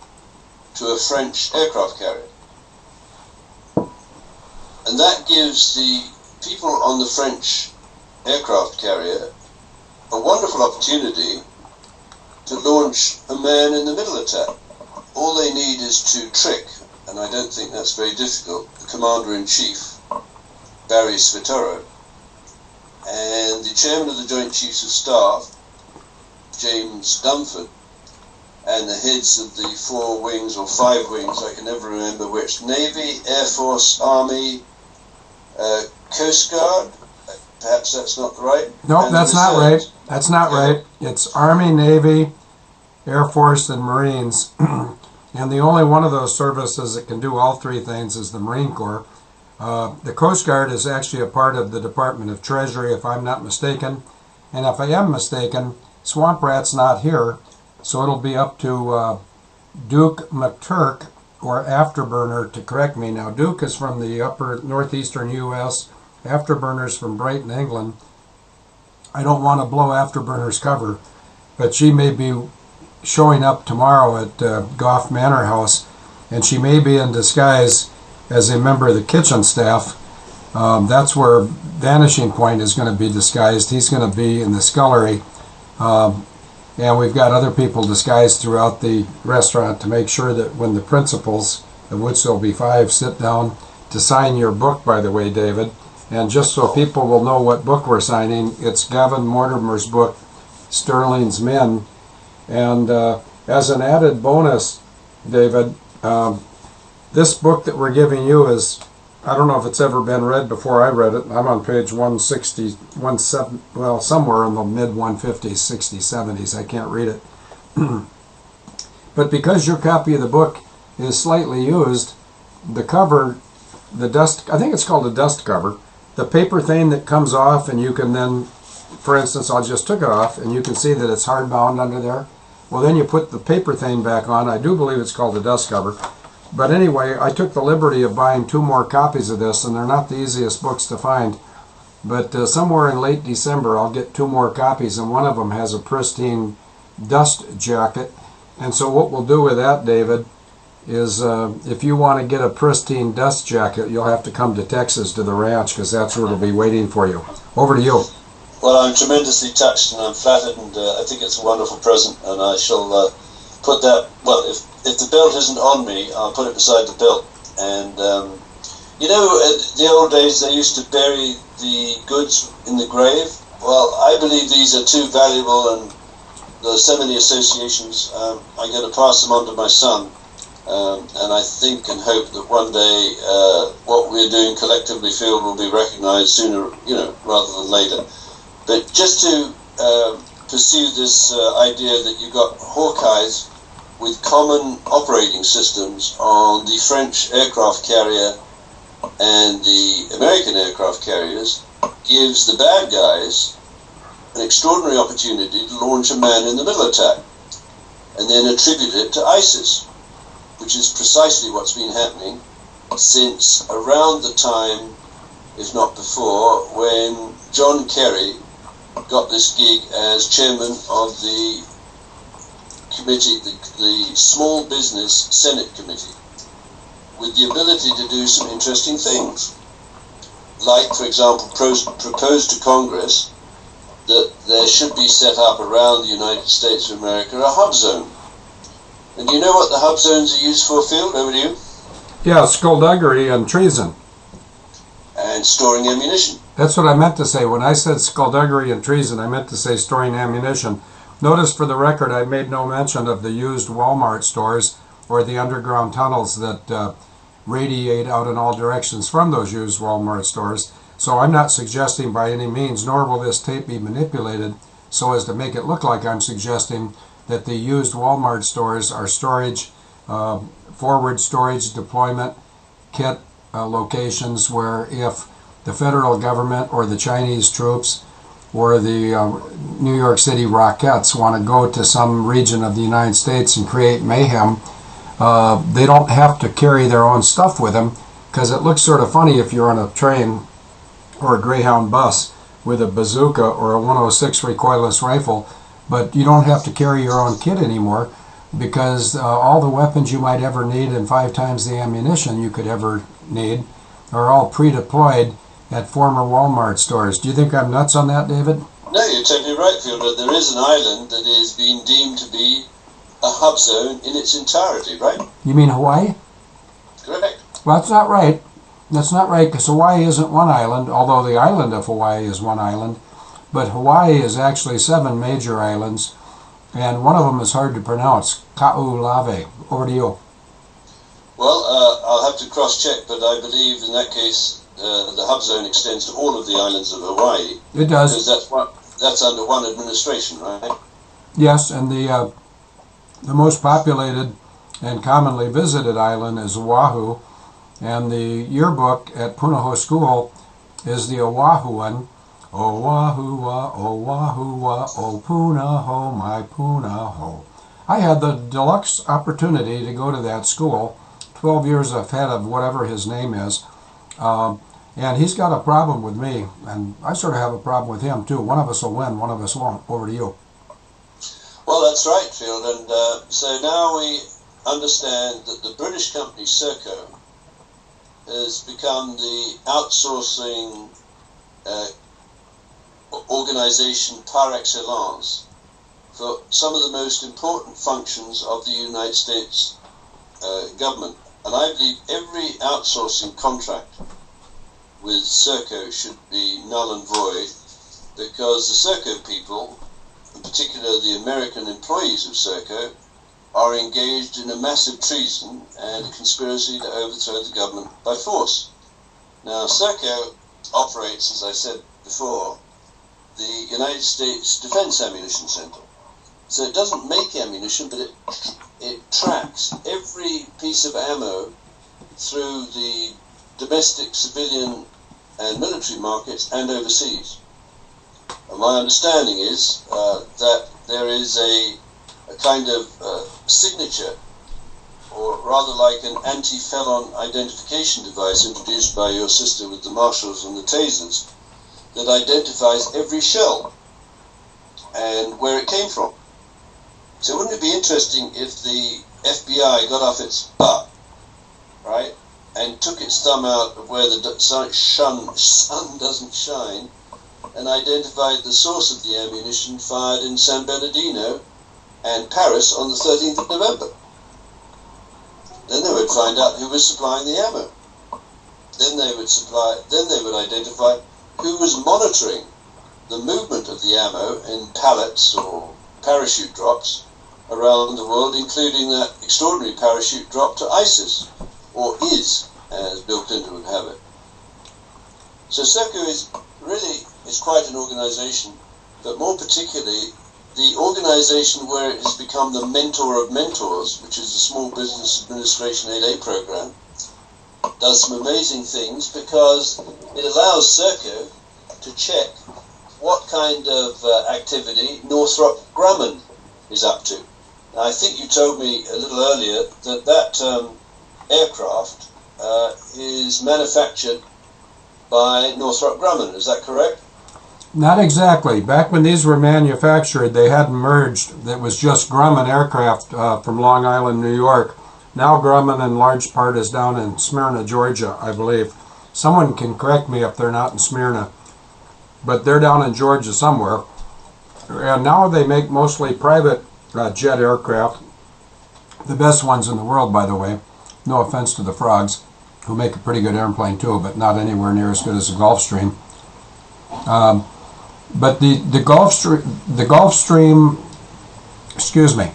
to a French aircraft carrier. And that gives the people on the French aircraft carrier a wonderful opportunity to launch a man-in-the-middle attack. All they need is to trick, and I don't think that's very difficult, the Commander-in-Chief, Barry Svitoro, and the Chairman of the Joint Chiefs of Staff, James Dunford, and the heads of the 4 wings or 5 wings, I can never remember which, Navy, Air Force, Army, Coast Guard, perhaps that's not right. Nope, that's not right. That's not right. It's Army, Navy, Air Force, and Marines. And the only one of those services that can do all 3 things is the Marine Corps. The Coast Guard is actually a part of the Department of Treasury, if I'm not mistaken. And if I am mistaken, Swamp Rat's not here, so it'll be up to Duke McTurk or Afterburner to correct me. Now, Duke is from the upper northeastern U.S., Afterburner's from Brighton, England. I don't want to blow Afterburner's cover, but she may be showing up tomorrow at Goff Manor House, and she may be in disguise as a member of the kitchen staff. That's where Vanishing Point is going to be disguised. He's going to be in the scullery. And we've got other people disguised throughout the restaurant to make sure that when the principals, of which there'll be 5, sit down to sign your book, by the way, David. And just so people will know what book we're signing, it's Gavin Mortimer's book, Sterling's Men. And as an added bonus, David, this book that we're giving you is, I don't know if it's ever been read before. I read it. I'm on page 160, well, somewhere in the mid-150s, 60s, 70s. I can't read it. But because your copy of the book is slightly used, the cover, the dust, I think it's called a dust cover, the paper thing that comes off and you can then, for instance, I just took it off and you can see that it's hardbound under there. Well, then you put the paper thing back on. I do believe it's called a dust cover. But anyway, I took the liberty of buying 2 more copies of this, and they're not the easiest books to find. But somewhere in late December, I'll get 2 more copies, and one of them has a pristine dust jacket. And so what we'll do with that, David, is if you want to get a pristine dust jacket, you'll have to come to Texas to the ranch, because that's where it'll be waiting for you. Over to you. Well, I'm tremendously touched and I'm flattered, and I think it's a wonderful present, and I shall put that, well, if the belt isn't on me, I'll put it beside the belt. And, you know, in the old days they used to bury the goods in the grave. Well, I believe these are too valuable, and there's so many associations, I'm going to pass them on to my son. And I think and hope that one day what we're doing collectively, Phil, will be recognized sooner, rather than later. But just to pursue this idea that you've got Hawkeyes with common operating systems on the French aircraft carrier and the American aircraft carriers gives the bad guys an extraordinary opportunity to launch a man-in-the-middle attack and then attribute it to ISIS, which is precisely what's been happening since around the time, if not before, when John Kerry got this gig as chairman of the committee, the Small Business Senate Committee, with the ability to do some interesting things. Like, for example, propose to Congress that there should be set up around the United States of America a hub zone. And do you know what the hub zones are used for, Phil? Over to you. Yeah, skullduggery and treason. and storing ammunition. That's what I meant to say. When I said skullduggery and treason, I meant to say storing ammunition. Notice for the record, I made no mention of the used Walmart stores or the underground tunnels that radiate out in all directions from those used Walmart stores. So I'm not suggesting by any means, nor will this tape be manipulated so as to make it look like I'm suggesting that the used Walmart stores are storage, forward storage deployment kit locations where if the federal government or the Chinese troops or the New York City Rockettes want to go to some region of the United States and create mayhem, they don't have to carry their own stuff with them, because it looks sort of funny if you're on a train or a Greyhound bus with a bazooka or a 106 recoilless rifle, but you don't have to carry your own kit anymore, because all the weapons you might ever need and 5 times the ammunition you could ever need are all pre-deployed at former Walmart stores. Do you think I'm nuts on that, David? No, you're totally right, Fielder. There is an island that is being deemed to be a hub zone in its entirety, right? You mean Hawaii? Correct. Well, that's not right. That's not right, because Hawaii isn't one island, although the island of Hawaii is one island. But Hawaii is actually 7 major islands, and one of them is hard to pronounce. Kaulave. Over to you. Well, I'll have to cross-check, but I believe in that case the hub zone extends to all of the islands of Hawaii. It does. Because that's under one administration, right? Yes, and the most populated and commonly visited island is Oahu, and the yearbook at Punahou School is the Oahuan. Oahua, Oahua, O Punahou, my Punahou. I had the deluxe opportunity to go to that school, 12 years ahead of whatever his name is, and he's got a problem with me, and I sort of have a problem with him too. One of us will win, one of us won't. Over to you. Well, that's right, Field, and so now we understand that the British company Serco has become the outsourcing organization par excellence for some of the most important functions of the United States government. And I believe every outsourcing contract with Serco should be null and void, because the Serco people, in particular the American employees of Serco, are engaged in a massive treason and a conspiracy to overthrow the government by force. Now, Serco operates, as I said before, the United States Defense Ammunition Center. So it doesn't make ammunition, but it tracks every piece of ammo through the domestic, civilian, and military markets and overseas. And my understanding is that there is a kind of signature, or rather like an anti-felon identification device introduced by your sister with the marshals and the tasers, that identifies every shell and where it came from. So wouldn't it be interesting if the FBI got off its butt, right, and took its thumb out of where the sun doesn't shine, and identified the source of the ammunition fired in San Bernardino and Paris on the 13th of November? Then they would find out who was supplying the ammo. Then they would identify who was monitoring the movement of the ammo in pallets or parachute drops around the world, including that extraordinary parachute drop to ISIS, or is, as Bill Clinton would have it. So Serco is quite an organization, but more particularly the organization where it has become the mentor of mentors, which is the Small Business Administration 8A program, does some amazing things, because it allows Serco to check what kind of activity Northrop Grumman is up to. Now, I think you told me a little earlier that aircraft is manufactured by Northrop Grumman. Is that correct? Not exactly. Back when these were manufactured, they hadn't merged. It was just Grumman aircraft from Long Island, New York. Now Grumman in large part is down in Smyrna, Georgia, I believe. Someone can correct me if they're not in Smyrna, but they're down in Georgia somewhere. And now they make mostly private jet aircraft, the best ones in the world, by the way. No offense to the frogs. who make a pretty good airplane too, but not anywhere near as good as the Gulfstream. But the Gulfstream, excuse me,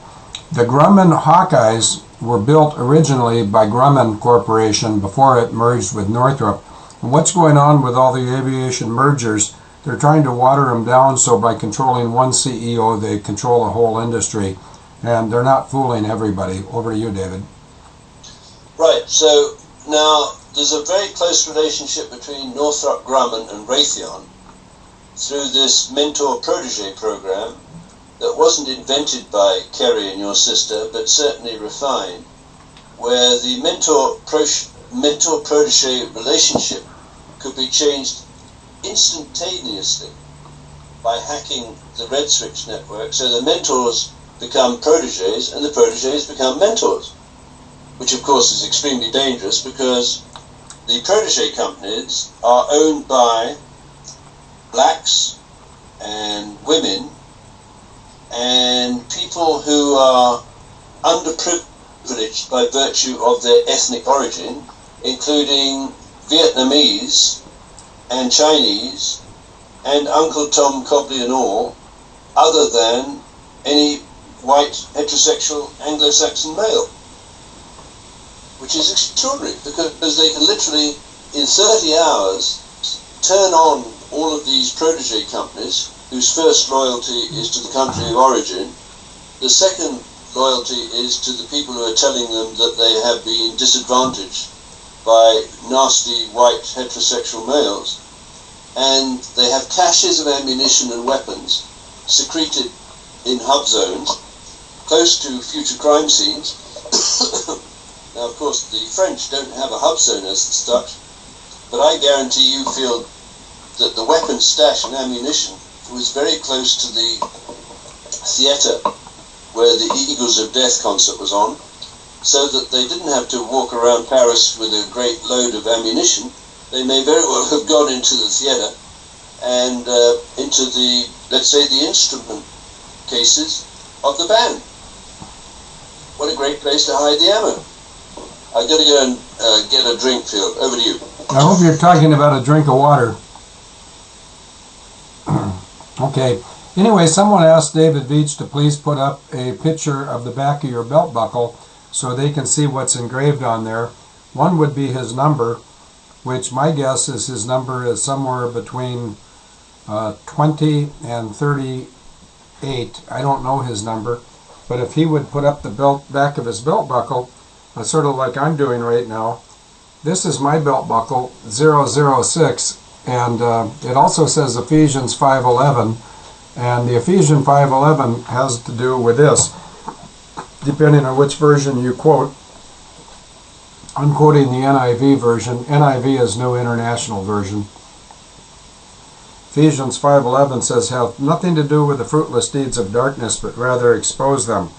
the Grumman Hawkeyes were built originally by Grumman Corporation before it merged with Northrop. And what's going on with all the aviation mergers? They're trying to water them down, so by controlling one CEO, they control the whole industry. And they're not fooling everybody. Over to you, David. Right, so now there's a very close relationship between Northrop Grumman and Raytheon through this mentor-protege program that wasn't invented by Kerry and your sister, but certainly refined, where the mentor-protege relationship could be changed instantaneously by hacking the red switch network, so the mentors become proteges and the proteges become mentors, which of course is extremely dangerous because the protege companies are owned by blacks and women and people who are underprivileged by virtue of their ethnic origin, including Vietnamese and Chinese and Uncle Tom Cobley and all, other than any white heterosexual Anglo-Saxon male, which is extraordinary because they can literally in 30 hours turn on all of these protege companies whose first loyalty is to the country of origin. The second loyalty is to the people who are telling them that they have been disadvantaged by nasty white heterosexual males. And they have caches of ammunition and weapons secreted in hub zones close to future crime scenes. Now, of course, the French don't have a hub zone as such, but I guarantee you feel that the weapons stash and ammunition was very close to the theatre where the Eagles of Death concert was on, so that they didn't have to walk around Paris with a great load of ammunition. They may very well have gone into the theatre and into the, let's say, the instrument cases of the band. What a great place to hide the ammo. I've got to go and get a drink, Phil. Over to you. I hope you're talking about a drink of water. Okay. Anyway, someone asked David Beach to please put up a picture of the back of your belt buckle so they can see what's engraved on there. One would be his number, which my guess is his number is somewhere between 20 and 38. I don't know his number, but if he would put up the back of his belt buckle, sort of like I'm doing right now. This is my belt buckle, 006, and it also says Ephesians 5:11, and the Ephesians 5:11 has to do with this, depending on which version you quote. I'm quoting the NIV version. NIV is New International Version. Ephesians 5:11 says, have nothing to do with the fruitless deeds of darkness, but rather expose them.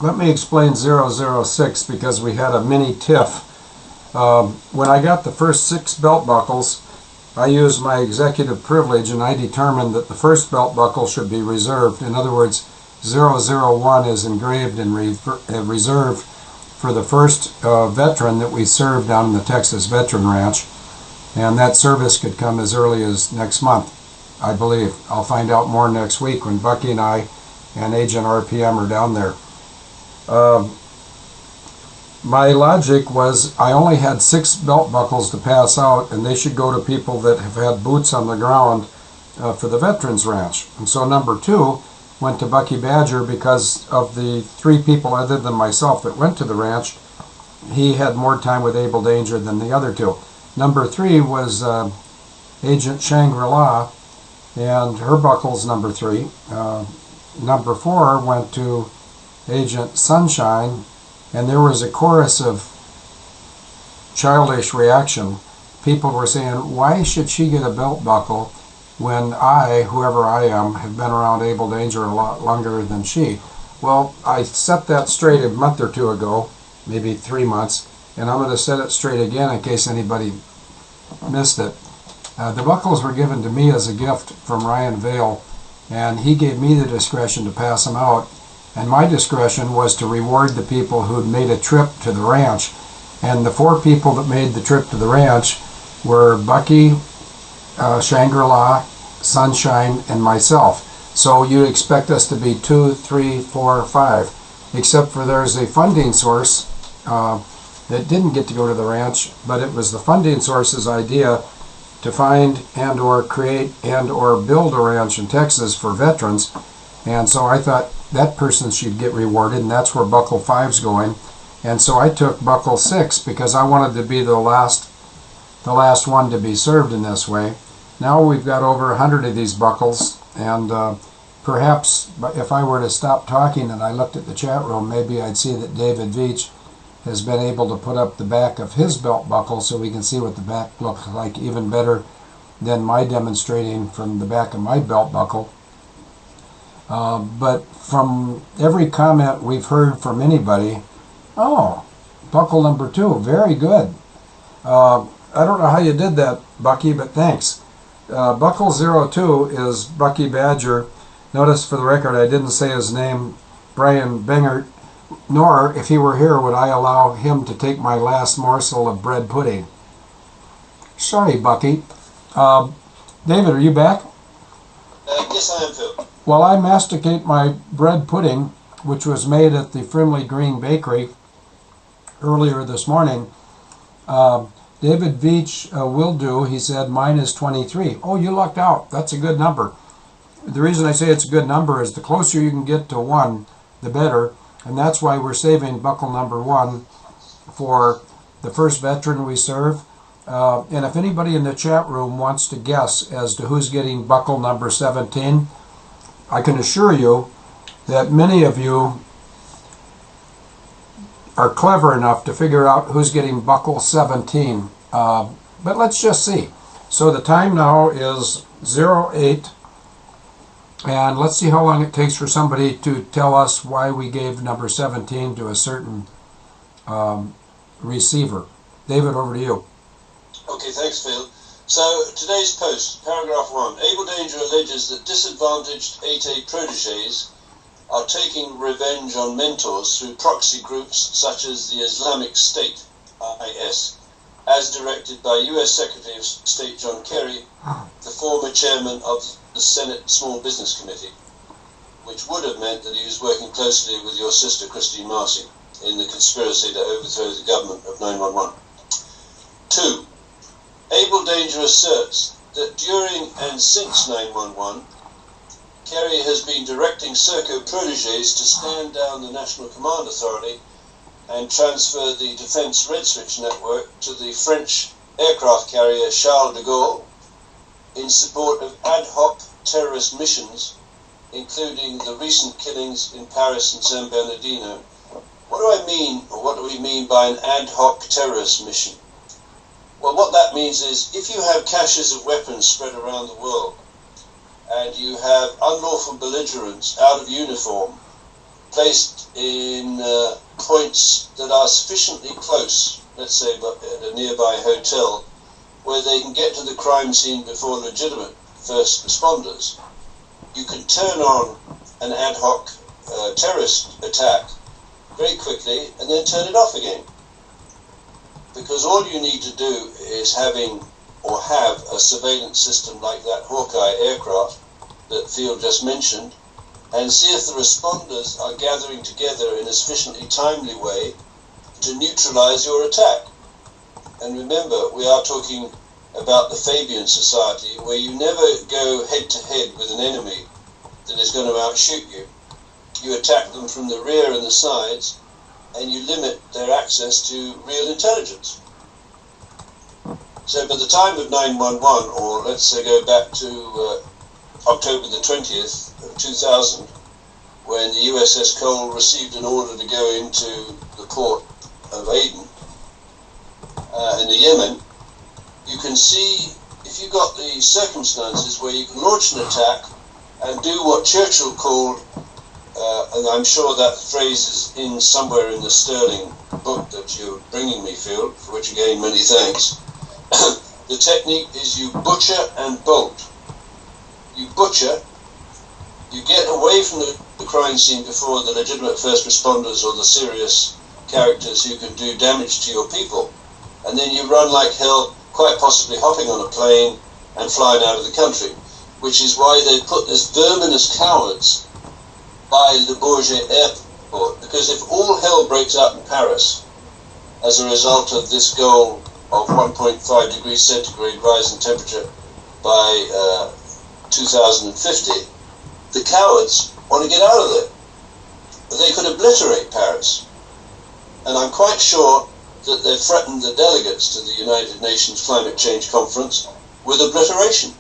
Let me explain 006 because we had a mini tiff. When I got the first 6 belt buckles, I used my executive privilege and I determined that the first belt buckle should be reserved. In other words, 001 is engraved and reserved for the first veteran that we served down in the Texas Veteran Ranch. And that service could come as early as next month, I believe. I'll find out more next week when Bucky and I and Agent RPM are down there. My logic was I only had 6 belt buckles to pass out, and they should go to people that have had boots on the ground for the Veterans Ranch. And so number 2 went to Bucky Badger because of the 3 people other than myself that went to the ranch. He had more time with Abel Danger than the other 2. Number 3 was Agent Shangri-La, and her buckle's number 3. Number 4 went to Agent Sunshine, and there was a chorus of childish reaction. People were saying, why should she get a belt buckle when I, whoever I am, have been around Abel Danger a lot longer than she? Well, I set that straight a month or 2 ago, maybe 3 months, and I'm going to set it straight again in case anybody missed it. The buckles were given to me as a gift from Ryan Vale, and he gave me the discretion to pass them out. And my discretion was to reward the people who'd made a trip to the ranch. And the 4 people that made the trip to the ranch were Bucky, Shangri-La, Sunshine, and myself. So you'd expect us to be 2, 3, 4, 5, except for there's a funding source that didn't get to go to the ranch, but it was the funding source's idea to find and or create and or build a ranch in Texas for veterans. And so I thought that person should get rewarded, and that's where Buckle 5's going. And so I took Buckle 6 because I wanted to be the last one to be served in this way. Now we've got over 100 of these buckles, and perhaps if I were to stop talking and I looked at the chat room, maybe I'd see that David Veach has been able to put up the back of his belt buckle so we can see what the back looks like even better than my demonstrating from the back of my belt buckle. But from every comment we've heard from anybody, oh, buckle number 2, very good. I don't know how you did that, Bucky, but thanks. Buckle 02 is Bucky Badger. Notice for the record I didn't say his name, Brian Bengert, nor if he were here would I allow him to take my last morsel of bread pudding. Sorry, Bucky. David, are you back? Yes, I am, Phil. While I masticate my bread pudding, which was made at the Frimley Green Bakery earlier this morning, David Veach will do, he said, mine is 23. Oh, you lucked out. That's a good number. The reason I say it's a good number is the closer you can get to 1, the better. And that's why we're saving buckle number 1 for the first veteran we serve. And if anybody in the chat room wants to guess as to who's getting buckle number 17, I can assure you that many of you are clever enough to figure out who's getting buckle 17. But let's just see. So the time now is 08. And let's see how long it takes for somebody to tell us why we gave number 17 to a certain receiver. David, over to you. Okay, thanks, Phil. So, today's post, paragraph 1. Abel Danger alleges that disadvantaged 8A protégés are taking revenge on mentors through proxy groups such as the Islamic State, IS, as directed by US Secretary of State John Kerry, the former chairman of the Senate Small Business Committee, which would have meant that he was working closely with your sister Christine Marcy in the conspiracy to overthrow the government of 911. 2. Abel Danger asserts that during and since 911, Kerry has been directing Serco protégés to stand down the National Command Authority and transfer the Defence Red Switch network to the French aircraft carrier Charles de Gaulle in support of ad hoc terrorist missions, including the recent killings in Paris and San Bernardino. What do I mean, or what do we mean by an ad hoc terrorist mission? Well, what that means is if you have caches of weapons spread around the world and you have unlawful belligerents out of uniform placed in points that are sufficiently close, let's say at a nearby hotel, where they can get to the crime scene before legitimate first responders, you can turn on an ad hoc terrorist attack very quickly and then turn it off again. Because all you need to do is have a surveillance system like that Hawkeye aircraft that Phil just mentioned, and see if the responders are gathering together in a sufficiently timely way to neutralize your attack. And remember, we are talking about the Fabian Society, where you never go head-to-head with an enemy that is going to outshoot you. You attack them from the rear and the sides, and you limit their access to real intelligence. So by the time of 911, or let's say go back to October the 20th of 2000, when the USS Cole received an order to go into the port of Aden in the Yemen, you can see, if you've got the circumstances where you can launch an attack and do what Churchill called, and I'm sure that phrase is in somewhere in the Sterling book that you're bringing me, Phil, for which again many thanks. The technique is you butcher and bolt. You butcher, you get away from the crime scene before the legitimate first responders or the serious characters who can do damage to your people. And then you run like hell, quite possibly hopping on a plane and flying out of the country, which is why they put this verminous cowards by Le Bourget airport, because if all hell breaks out in Paris as a result of this goal of 1.5 degrees centigrade rise in temperature by 2050, the cowards want to get out of there. They could obliterate Paris. And I'm quite sure that they've threatened the delegates to the United Nations Climate Change Conference with obliteration.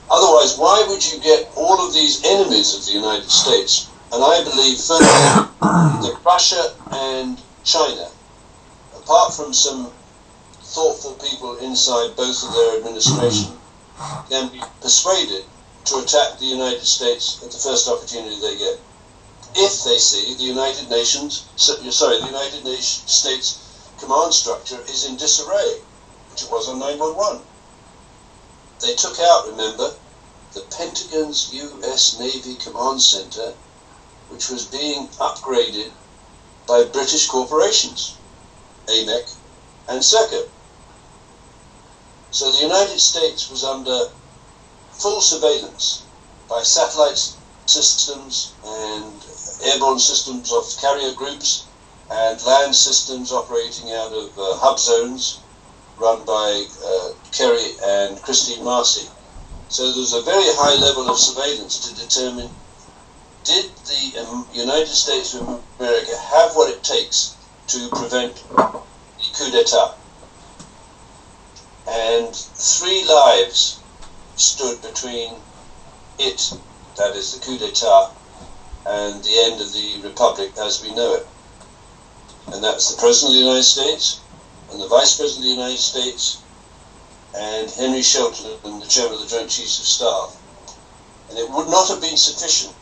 Otherwise, why would you get all of these enemies of the United States? And I believe firmly that Russia and China, apart from some thoughtful people inside both of their administration, can be persuaded to attack the United States at the first opportunity they get, if they see the United States command structure is in disarray, which it was on 9/11. They took out, remember, the Pentagon's US Navy Command Center, which was being upgraded by British corporations, AMEC and Serco. So the United States was under full surveillance by satellite systems and airborne systems of carrier groups and land systems operating out of hub zones run by Kerry and Christine Marcy. So there was a very high level of surveillance to determine, did the United States of America have what it takes to prevent the coup d'etat? And 3 lives stood between it, that is the coup d'etat, and the end of the Republic as we know it. And that's the President of the United States, and the Vice President of the United States, and Henry Shelton, the Chairman of the Joint Chiefs of Staff. And it would not have been sufficient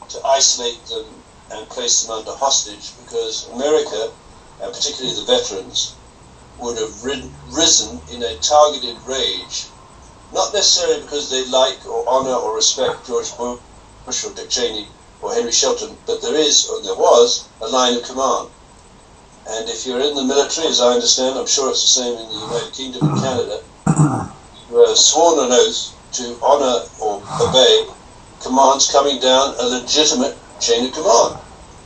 to isolate them and place them under hostage, because America, and particularly the veterans, would have risen in a targeted rage, not necessarily because they like or honor or respect George Bush or Dick Cheney or Henry Shelton, but there was a line of command. And if you're in the military, as I understand, I'm sure it's the same in the United Kingdom and Canada, you are sworn an oath to honor or obey commands coming down a legitimate chain of command.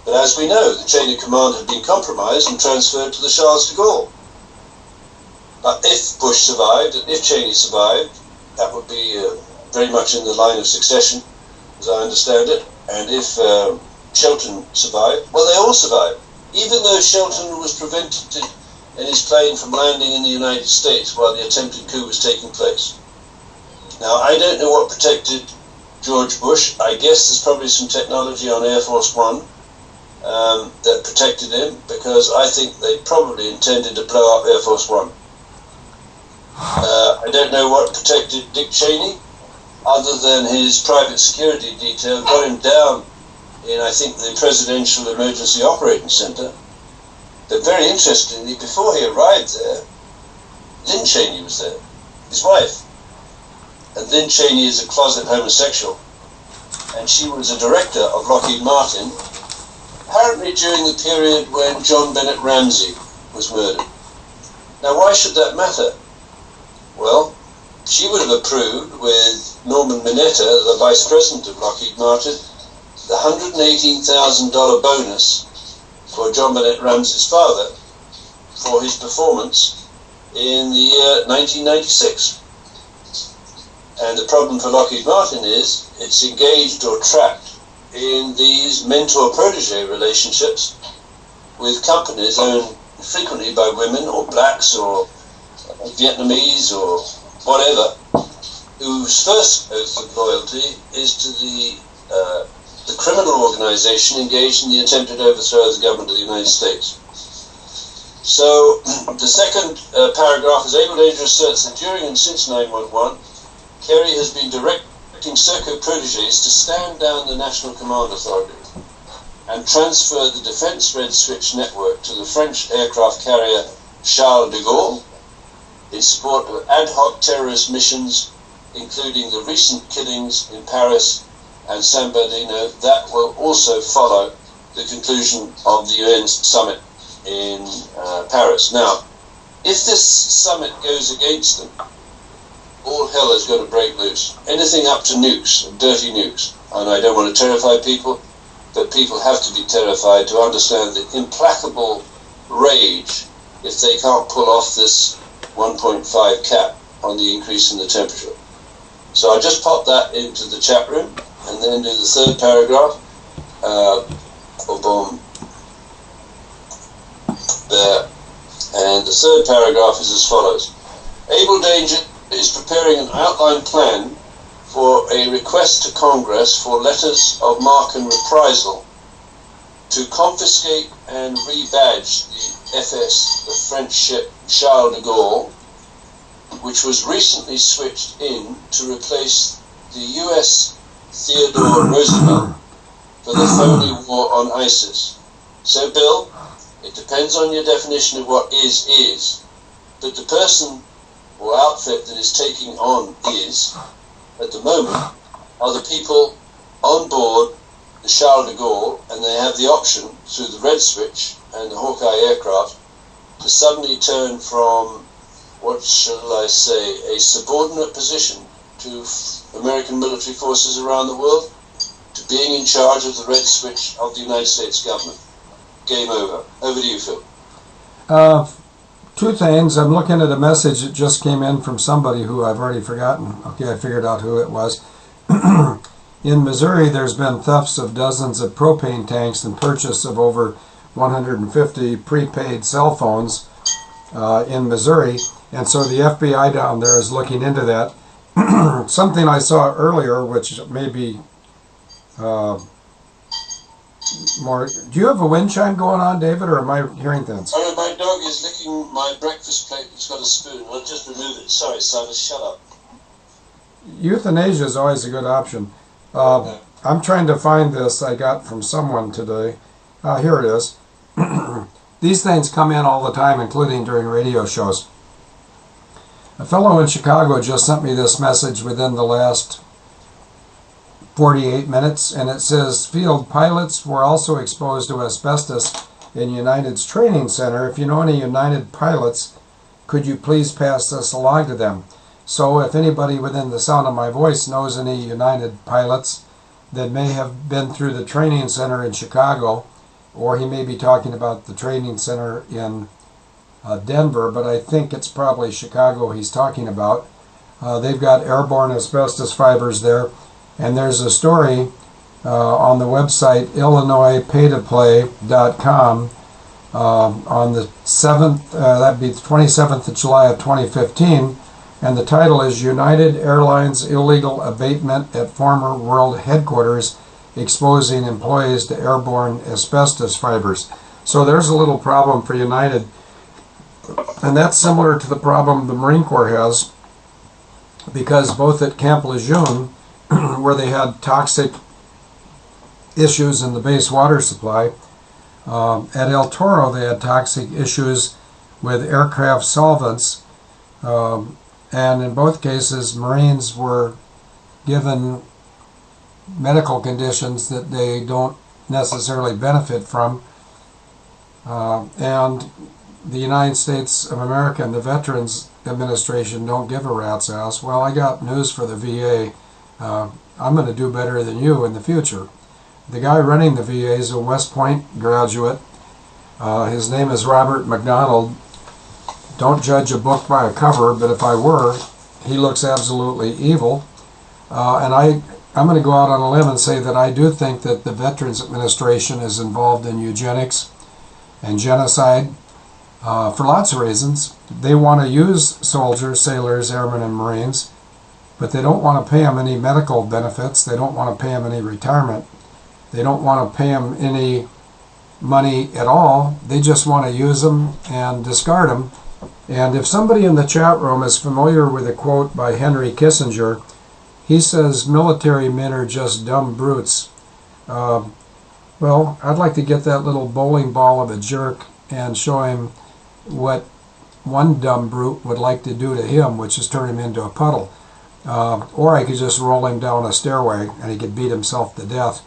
But as we know, the chain of command had been compromised and transferred to the Charles de Gaulle. But if Bush survived, and if Cheney survived, that would be very much in the line of succession, as I understand it. And if Shelton survived, well, they all survived. Even though Shelton was prevented in his plane from landing in the United States while the attempted coup was taking place. Now, I don't know what protected George Bush. I guess there's probably some technology on Air Force One that protected him, because I think they probably intended to blow up Air Force One. I don't know what protected Dick Cheney, other than his private security detail got him down in, I think, the Presidential Emergency Operating Center. But very interestingly, before he arrived there, Lynn Cheney was there, his wife. And Lynn Cheney is a closet homosexual, and she was a director of Lockheed Martin, apparently during the period when John Bennett Ramsey was murdered. Now, why should that matter? Well, she would have approved with Norman Mineta, the Vice President of Lockheed Martin, the $118,000 bonus for John Bennett Ramsey's father for his performance in the year 1996. And the problem for Lockheed Martin is it's engaged or trapped in these mentor-protege relationships with companies owned frequently by women or blacks or Vietnamese or whatever, whose first oath of loyalty is to the criminal organization engaged in the attempted overthrow of the government of the United States. So the second paragraph is Abel Danger asserts that during and since 9/11, Kerry has been directing Serco protégés to stand down the National Command Authority and transfer the Defense Red Switch network to the French aircraft carrier Charles de Gaulle in support of ad hoc terrorist missions, including the recent killings in Paris and San Bernardino, that will also follow the conclusion of the UN summit in Paris. Now, if this summit goes against them, all hell is going to break loose. Anything up to nukes, dirty nukes. And I don't want to terrify people, but people have to be terrified to understand the implacable rage if they can't pull off this 1.5 cap on the increase in the temperature. So I just pop that into the chat room and then do the third paragraph. Boom. There. And the third paragraph is as follows. Abel Danger is preparing an outline plan for a request to Congress for letters of marque and reprisal to confiscate and rebadge the FS, the French ship Charles de Gaulle, which was recently switched in to replace the USS Theodore Roosevelt for the phony war on ISIS. So, Bill, it depends on your definition of what is, but the person or outfit that is taking on is, at the moment, are the people on board the Charles de Gaulle, and they have the option through the red switch and the Hawkeye aircraft to suddenly turn from, what shall I say, a subordinate position to American military forces around the world, to being in charge of the red switch of the United States government. Game over. Over to you, Phil. Two things. I'm looking at a message that just came in from somebody who I've already forgotten. Okay, I figured out who it was. In Missouri, there's been thefts of dozens of propane tanks and purchase of over 150 prepaid cell phones in Missouri. And so the FBI down there is looking into that. Something I saw earlier, which may be more... Do you have a wind chime going on, David, or am I hearing things? Oh, my dog is licking my breakfast plate. It's got a spoon. I'll just remove it. Sorry, Simon, shut up. Euthanasia is always a good option. I'm trying to find this I got from someone today. Here it is. These things come in all the time, including during radio shows. A fellow in Chicago just sent me this message within the last 48 minutes, and it says, field pilots were also exposed to asbestos in United's training center. If you know any United pilots, could you please pass this along to them? So if anybody within the sound of my voice knows any United pilots that may have been through the training center in Chicago, or he may be talking about the training center in Denver, but I think it's probably Chicago he's talking about. They've got airborne asbestos fibers there, and there's a story on the website illinoispaytoplay.com on the 7th, that'd be the 27th of July of 2015, and the title is United Airlines Illegal Abatement at Former World Headquarters Exposing Employees to Airborne Asbestos Fibers. So there's a little problem for United, and that's similar to the problem the Marine Corps has, because both at Camp Lejeune, where they had toxic issues in the base water supply, at El Toro they had toxic issues with aircraft solvents, and in both cases Marines were given medical conditions that they don't necessarily benefit from, and the United States of America and the Veterans Administration don't give a rat's ass. Well, I got news for the VA. I'm going to do better than you in the future. The guy running the VA is a West Point graduate. His name is Robert McDonald. Don't judge a book by a cover, but if I were, he looks absolutely evil. And I'm going to go out on a limb and say that I do think that the Veterans Administration is involved in eugenics and genocide for lots of reasons. They want to use soldiers, sailors, airmen, and Marines, but they don't want to pay them any medical benefits. They don't want to pay them any retirement. They don't want to pay them any money at all. They just want to use them and discard them. And if somebody in the chat room is familiar with a quote by Henry Kissinger, he says military men are just dumb brutes. Well, I'd like to get that little bowling ball of a jerk and show him what one dumb brute would like to do to him, which is turn him into a puddle. Or I could just roll him down a stairway and he could beat himself to death.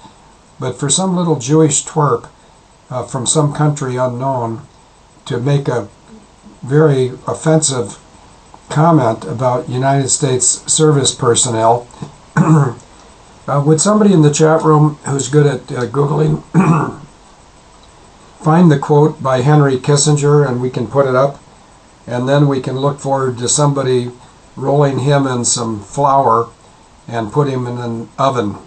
But for some little Jewish twerp from some country unknown to make a very offensive comment about United States service personnel. Would somebody in the chat room who's good at Googling find the quote by Henry Kissinger, and we can put it up, and then we can look forward to somebody rolling him in some flour and put him in an oven.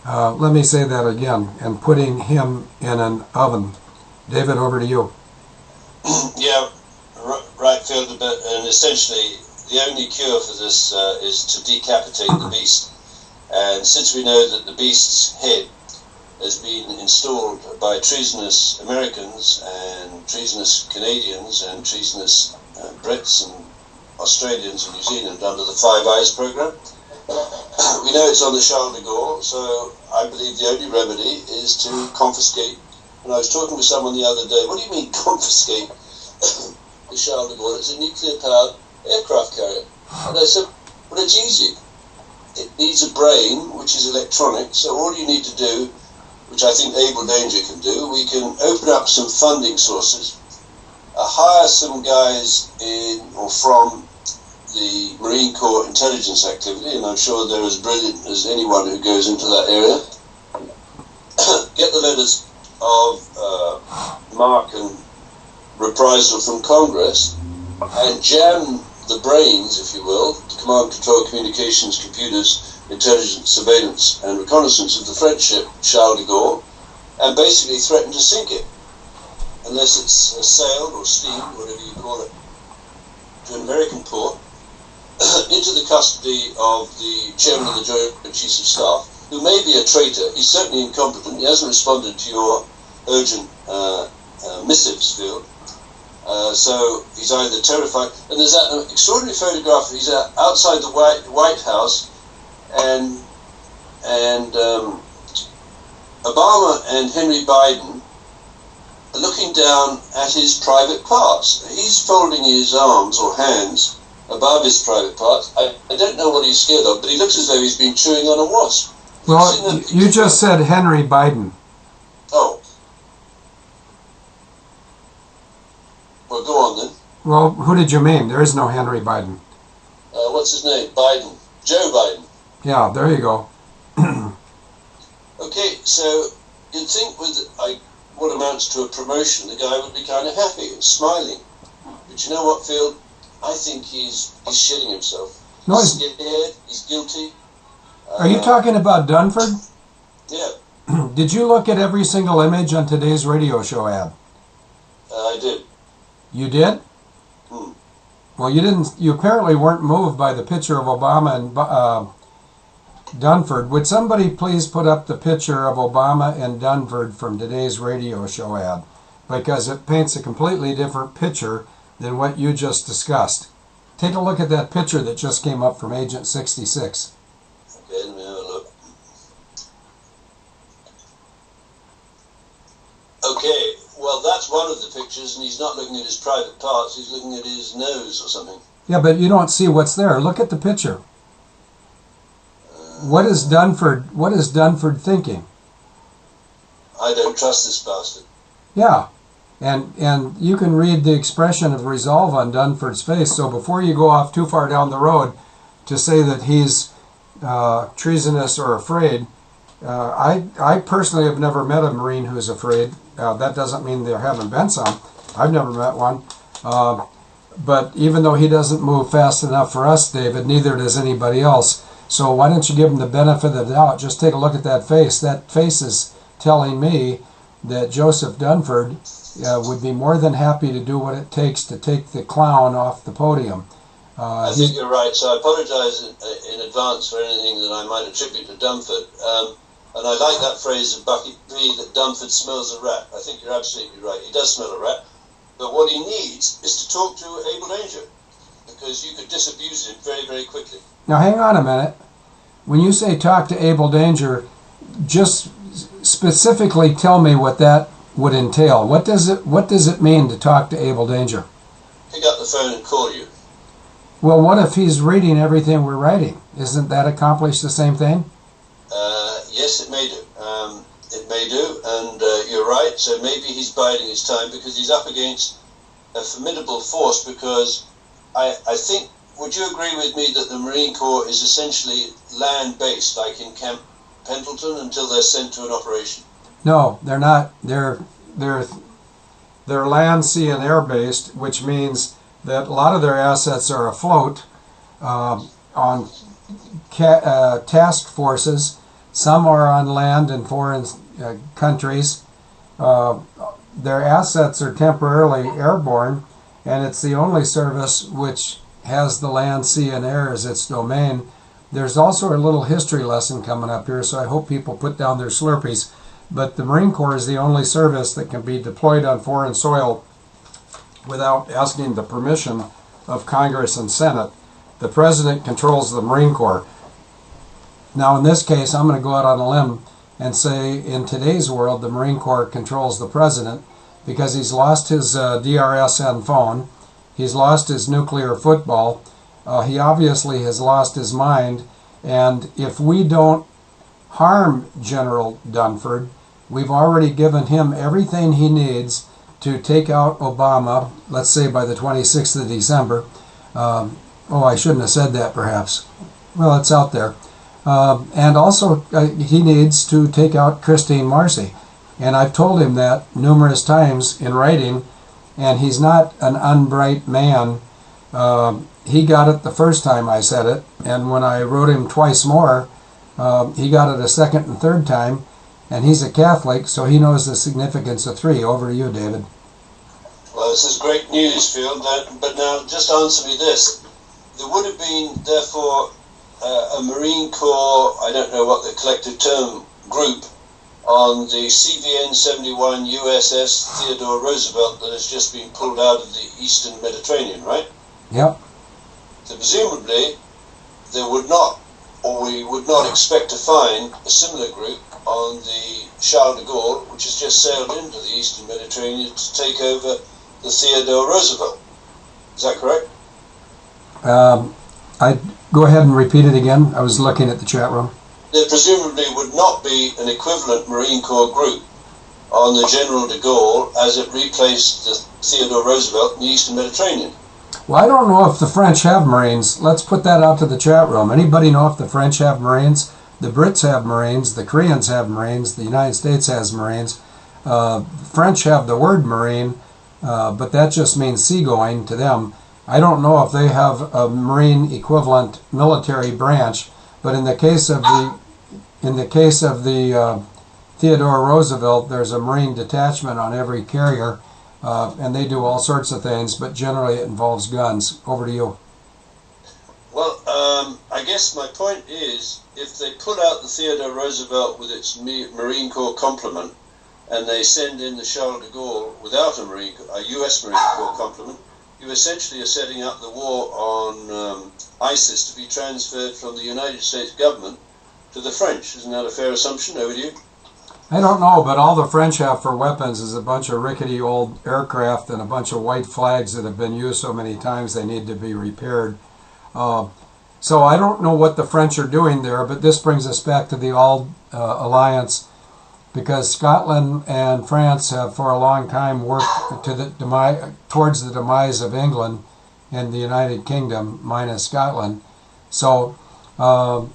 Let me say that again, and putting him in an oven. David, over to you. Yeah, right, Phil, and essentially the only cure for this is to decapitate the beast. And since we know that the beast's head has been installed by treasonous Americans and treasonous Canadians and treasonous Brits and Australians and New Zealand under the Five Eyes program, we know it's on the Charles de Gaulle, so I believe the only remedy is to confiscate. And I was talking to someone the other day, what do you mean confiscate the Charles de Gaulle? It's a nuclear-powered aircraft carrier. And I said, well, it's easy. It needs a brain, which is electronic, so all you need to do, which I think Abel Danger can do, we can open up some funding sources, hire some guys in or from the Marine Corps intelligence activity, and I'm sure they're as brilliant as anyone who goes into that area, get the letters of Marque and Reprisal from Congress, and jam the brains, if you will, the command, control, communications, computers, intelligence, surveillance, and reconnaissance of the French ship Charles de Gaulle, and basically threaten to sink it, unless it's sailed or steamed, whatever you call it, to an American port, into the custody of the chairman of the Joint Chiefs of Staff, who may be a traitor. He's certainly incompetent. He hasn't responded to your urgent missives, Phil. So he's either terrified, and there's that extraordinary photograph. He's outside the White House, and Obama and Henry Biden are looking down at his private parts. He's folding his arms or hands above his private parts. I don't know what he's scared of, but he looks as though he's been chewing on a wasp. Well, you just said Henry Biden. Oh. Well, go on then. Well, who did you mean? There is no Henry Biden. What's his name? Biden. Joe Biden. Yeah, there you go. Okay, so you'd think with what amounts to a promotion, the guy would be kind of happy and smiling. But you know what, Phil? I think he's shitting himself. No, he's scared. He's guilty. Are you talking about Dunford? Yeah. Did you look at every single image on today's radio show ad? I did. You did? Hmm. Well, you didn't. You apparently weren't moved by the picture of Obama and Dunford. Would somebody please put up the picture of Obama and Dunford from today's radio show ad? Because it paints a completely different picture than what you just discussed. Take a look at that picture that just came up from Agent 66. Okay, let me have a look. Okay, well, that's one of the pictures, and he's not looking at his private parts, he's looking at his nose or something. Yeah, but you don't see what's there. Look at the picture. What is Dunford thinking? I don't trust this bastard. Yeah, and you can read the expression of resolve on Dunford's face, so before you go off too far down the road to say that he's treasonous or afraid, I personally have never met a Marine who's afraid. That doesn't mean there haven't been some. I've never met one. But even though he doesn't move fast enough for us, David, neither does anybody else. So why don't you give him the benefit of the doubt? Just take a look at that face. That face is telling me that Joseph Dunford would be more than happy to do what it takes to take the clown off the podium. I think you're right, so I apologise in advance for anything that I might attribute to Dunford. And I like that phrase of Bucky B, that Dunford smells a rat. I think you're absolutely right. He does smell a rat. But what he needs is to talk to Abel Danger, because you could disabuse him very, very quickly. Now, hang on a minute. When you say talk to Abel Danger, just specifically tell me what that would entail. What does it mean to talk to Abel Danger? Pick up the phone and call you. Well, what if he's reading everything we're writing? Isn't that accomplish the same thing? Yes, it may do. It may do, and you're right. So maybe he's biding his time because he's up against a formidable force, because I think, would you agree with me that the Marine Corps is essentially land-based, like in Camp Pendleton, until they're sent to an operation? No, they're not. They're land, sea, and air-based, which means that a lot of their assets are afloat on task forces. Some are on land in foreign countries. Their assets are temporarily airborne, and it's the only service which has the land, sea, and air as its domain. There's also a little history lesson coming up here, so I hope people put down their Slurpees. But the Marine Corps is the only service that can be deployed on foreign soil without asking the permission of Congress and Senate. The President controls the Marine Corps. Now, in this case, I'm going to go out on a limb and say in today's world, the Marine Corps controls the President because he's lost his DRSN phone, he's lost his nuclear football, he obviously has lost his mind, and if we don't harm General Dunford, we've already given him everything he needs to take out Obama, let's say by the 26th of December. I shouldn't have said that perhaps. Well, it's out there. And also, he needs to take out Christine Marcy. And I've told him that numerous times in writing, and he's not an unbright man. He got it the first time I said it, and when I wrote him twice more, he got it a second and third time, and he's a Catholic, so he knows the significance of 3. Over to you, David. Well, this is great news, Phil, but now just answer me this. There would have been, therefore, a Marine Corps, I don't know what the collective term, group, on the CVN-71 USS Theodore Roosevelt that has just been pulled out of the Eastern Mediterranean, right? Yep. So presumably, there would not, or we would not expect to find a similar group on the Charles de Gaulle, which has just sailed into the Eastern Mediterranean to take over the Theodore Roosevelt. Is that correct? I go ahead and repeat it again. I was looking at the chat room. There presumably would not be an equivalent Marine Corps group on the General de Gaulle as it replaced the Theodore Roosevelt in the Eastern Mediterranean. Well, I don't know if the French have Marines. Let's put that out to the chat room. Anybody know if the French have Marines? The Brits have Marines. The Koreans have Marines. The United States has Marines. The French have the word Marine, but that just means seagoing to them. I don't know if they have a Marine equivalent military branch, but in the case of the Theodore Roosevelt, there's a Marine detachment on every carrier, and they do all sorts of things, but generally it involves guns. Over to you. Well, I guess my point is, if they pull out the Theodore Roosevelt with its Marine Corps complement, and they send in the Charles de Gaulle without a US Marine Corps complement, you essentially are setting up the war on ISIS to be transferred from the United States government to the French. Isn't that a fair assumption? Over to you. I don't know, but all the French have for weapons is a bunch of rickety old aircraft and a bunch of white flags that have been used so many times they need to be repaired. So I don't know what the French are doing there, but this brings us back to the old alliance, because Scotland and France have for a long time worked to towards the demise of England and the United Kingdom, minus Scotland. So I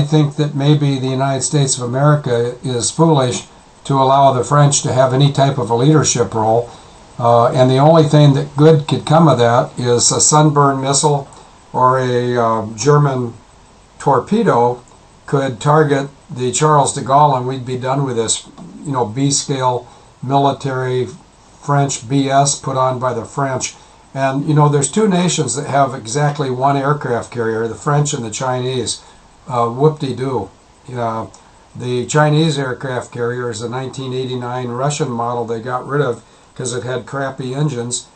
think that maybe the United States of America is foolish to allow the French to have any type of a leadership role. And the only thing that good could come of that is a sunburn missile or a German torpedo could target the Charles de Gaulle, and we'd be done with this, B-scale military French BS put on by the French. And, there's two nations that have exactly one aircraft carrier, the French and the Chinese. Whoop-de-doo. The Chinese aircraft carrier is a 1989 Russian model they got rid of because it had crappy engines.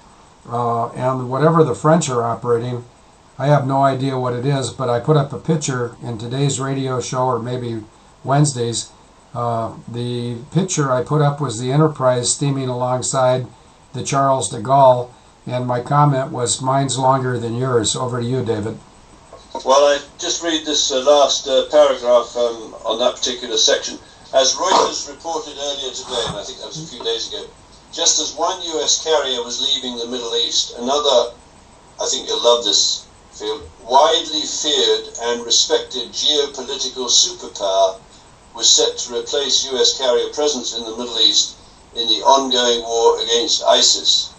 And whatever the French are operating, I have no idea what it is, but I put up a picture in today's radio show, or maybe Wednesday's. The picture I put up was the Enterprise steaming alongside the Charles de Gaulle, and my comment was, mine's longer than yours. Over to you, David. Well, I just read this last paragraph on that particular section. As Reuters reported earlier today, and I think that was a few days ago, just as one US carrier was leaving the Middle East, another, I think you'll love this field, widely feared and respected geopolitical superpower was set to replace US carrier presence in the Middle East in the ongoing war against ISIS.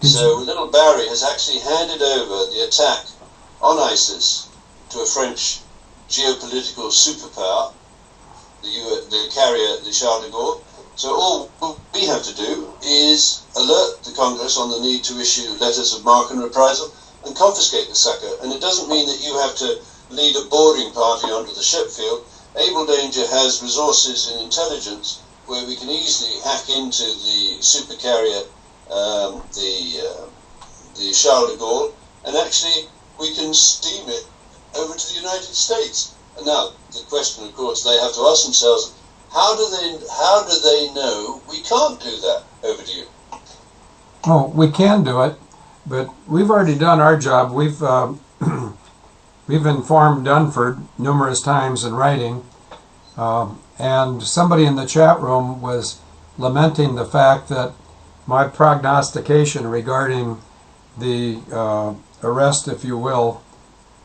So little Barry has actually handed over the attack on ISIS to a French geopolitical superpower, the carrier, the Charles de Gaulle. So all we have to do is alert the Congress on the need to issue letters of marque and reprisal and confiscate the sucker. And it doesn't mean that you have to lead a boarding party onto the ship field. Abel Danger has resources and intelligence where we can easily hack into the supercarrier, the Charles de Gaulle, and actually we can steam it over to the United States. And now the question, of course, they have to ask themselves: how do they know we can't do that? Over to you. Oh, we can do it, but we've already done our job. We've we've informed Dunford numerous times in writing, and somebody in the chat room was lamenting the fact that my prognostication regarding the arrest, if you will,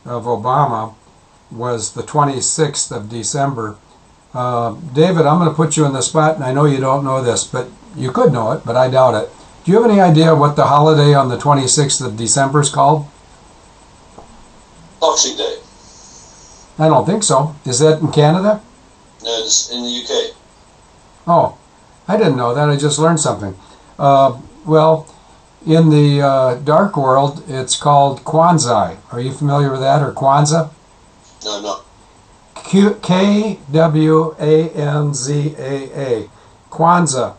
of Obama was the 26th of December. David, I'm going to put you in the spot, and I know you don't know this, but you could know it, but I doubt it. Do you have any idea what the holiday on the 26th of December is called? Boxing Day. I don't think so. Is that in Canada? No, it's in the UK. Oh, I didn't know that. I just learned something. Well, in the dark world, it's called Kwanzaa. Are you familiar with that, or Kwanzaa? No, I'm not. Kwanzaa. Kwanzaa.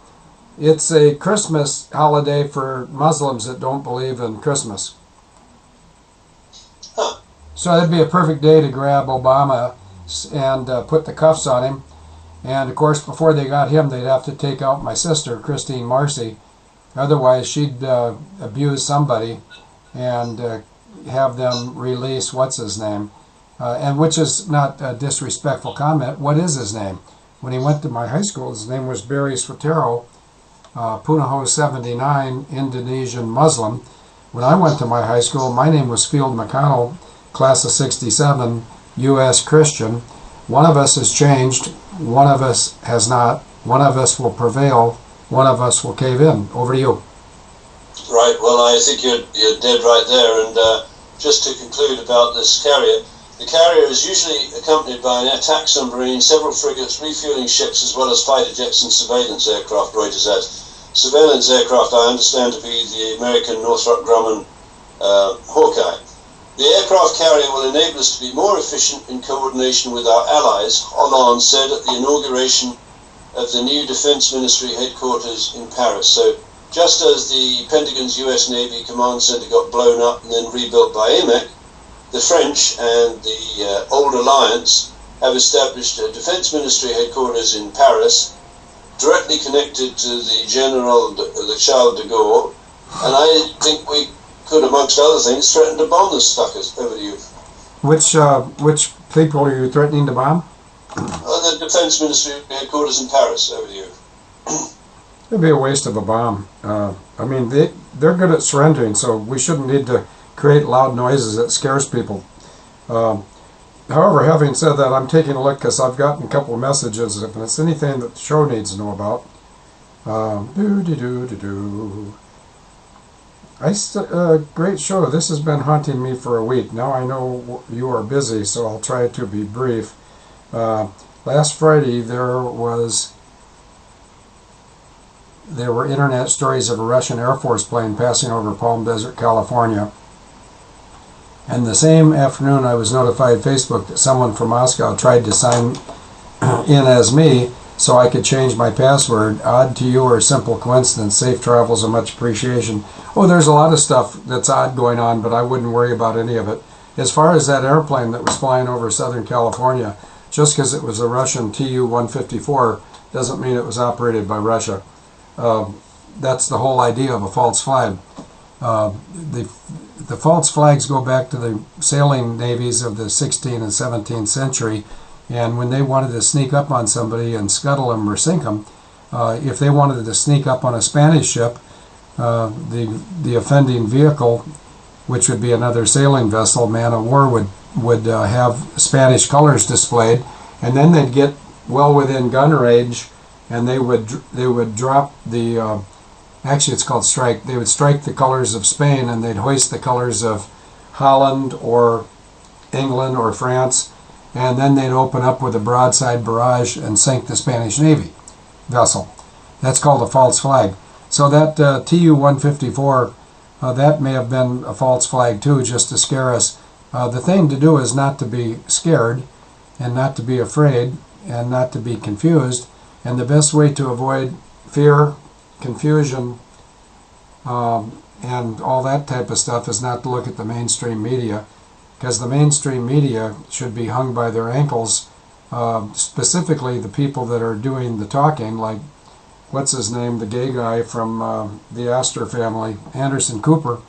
It's a Christmas holiday for Muslims that don't believe in Christmas. Huh. So that'd be a perfect day to grab Obama and put the cuffs on him. And of course, before they got him, they'd have to take out my sister, Christine Marcy. Otherwise, she'd abuse somebody and have them release what's his name. And which is not a disrespectful comment. What is his name? When he went to my high school, his name was Barry Swatero, Punahou 79, Indonesian Muslim. When I went to my high school, my name was Field McConnell, class of 67, U.S. Christian. One of us has changed, one of us has not. One of us will prevail, one of us will cave in. Over to you. Right, well, I think you're dead right there. And just to conclude about this carrier, the carrier is usually accompanied by an attack submarine, several frigates, refueling ships, as well as fighter jets and surveillance aircraft, Reuters adds. Surveillance aircraft, I understand to be the American Northrop Grumman Hawkeye. The aircraft carrier will enable us to be more efficient in coordination with our allies, Hollande said at the inauguration of the new Defense Ministry headquarters in Paris. So just as the Pentagon's US Navy Command Center got blown up and then rebuilt by AMEC, the French and the Old Alliance have established a Defense Ministry headquarters in Paris, directly connected to the General, the Charles de Gaulle, and I think we could, amongst other things, threaten to bomb the suckers. Over to you. Which people are you threatening to bomb? The Defense Ministry headquarters in Paris. Over to you. It'd be a waste of a bomb. I mean, they're good at surrendering, so we shouldn't need to create loud noises that scares people. However, having said that, I'm taking a look because I've gotten a couple of messages. If it's anything that the show needs to know about, great show. This has been haunting me for a week. Now I know you are busy, so I'll try to be brief. Last Friday there were internet stories of a Russian Air Force plane passing over Palm Desert, California. And the same afternoon I was notified Facebook that someone from Moscow tried to sign in as me so I could change my password. Odd to you or simple coincidence? Safe travels and much appreciation. Oh, there's a lot of stuff that's odd going on, but I wouldn't worry about any of it. As far as that airplane that was flying over Southern California, just because it was a Russian Tu-154 doesn't mean it was operated by Russia. That's the whole idea of a false flag. The false flags go back to the sailing navies of the 16th and 17th century, and when they wanted to sneak up on somebody and scuttle them or sink them, If they wanted to sneak up on a Spanish ship, the offending vehicle, which would be another sailing vessel, man of war, would have Spanish colors displayed, and then they'd get well within gun range, and they would drop the actually it's called strike. They would strike the colors of Spain, and they'd hoist the colors of Holland or England or France, and then they'd open up with a broadside barrage and sink the Spanish Navy vessel. That's called a false flag. So that Tu-154, that may have been a false flag too, just to scare us. The thing to do is not to be scared, and not to be afraid, and not to be confused. And the best way to avoid fear, confusion, and all that type of stuff is not to look at the mainstream media, because the mainstream media should be hung by their ankles, specifically the people that are doing the talking, like, what's his name, the gay guy from the Astor family, Anderson Cooper.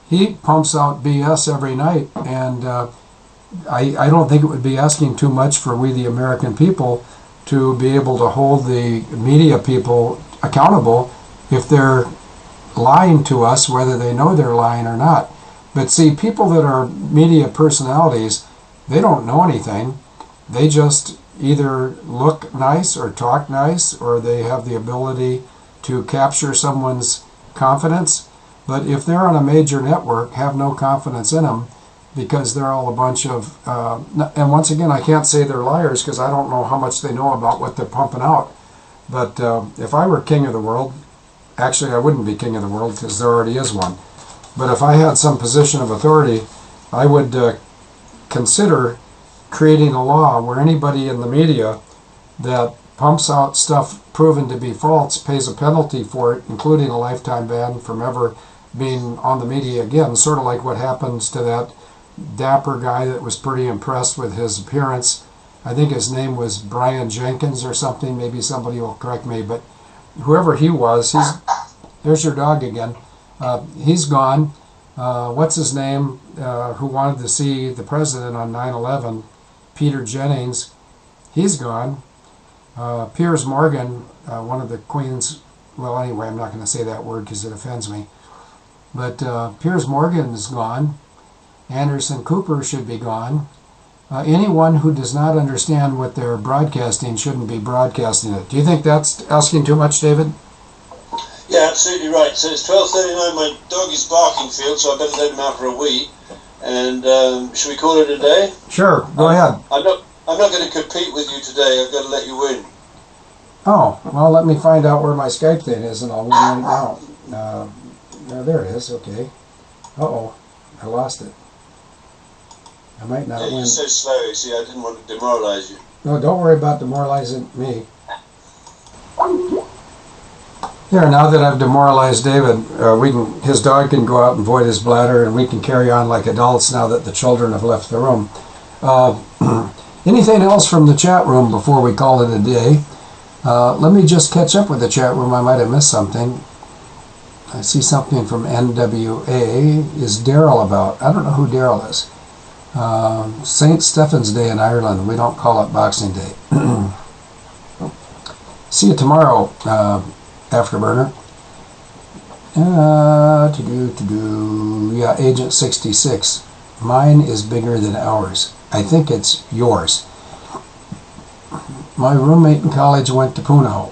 He pumps out BS every night, and I don't think it would be asking too much for we the American people to be able to hold the media people accountable if they're lying to us, whether they know they're lying or not. But see, people that are media personalities, they don't know anything. They just either look nice or talk nice, or they have the ability to capture someone's confidence. But if they're on a major network, have no confidence in them, because they're all a bunch of, and once again, I can't say they're liars because I don't know how much they know about what they're pumping out. But if I were king of the world, actually I wouldn't be king of the world because there already is one. But if I had some position of authority, I would consider creating a law where anybody in the media that pumps out stuff proven to be false pays a penalty for it, including a lifetime ban from ever being on the media again, sort of like what happens to that dapper guy that was pretty impressed with his appearance. I think his name was Brian Jenkins or something. Maybe somebody will correct me, but whoever he was, there's your dog again. He's gone. What's his name, who wanted to see the president on 9/11, Peter Jennings, he's gone. Piers Morgan, one of the Queen's, well anyway, I'm not going to say that word because it offends me, but Piers Morgan is gone. Anderson Cooper should be gone. Anyone who does not understand what they're broadcasting shouldn't be broadcasting it. Do you think that's asking too much, David? Yeah, absolutely right. So it's 12:39. My dog is barking, Field, so I better let him out for a wee. And should we call it a day? Sure. Go ahead. I'm not going to compete with you today. I've got to let you win. Oh, well, let me find out where my Skype thing is, and I'll win right now. There it is. Okay. Uh-oh, I lost it. I might not win. You're so slow. See, I didn't want to demoralize you. No, don't worry about demoralizing me. There, now that I've demoralized David, his dog can go out and void his bladder, and we can carry on like adults now that the children have left the room. Anything else from the chat room before we call it a day? Let me just catch up with the chat room. I might have missed something. I see something from NWA. Is Daryl about? I don't know who Daryl is. St. Stephen's Day in Ireland. We don't call it Boxing Day. See you tomorrow, Afterburner. Yeah, Agent 66. Mine is bigger than ours. I think it's yours. My roommate in college went to Puno.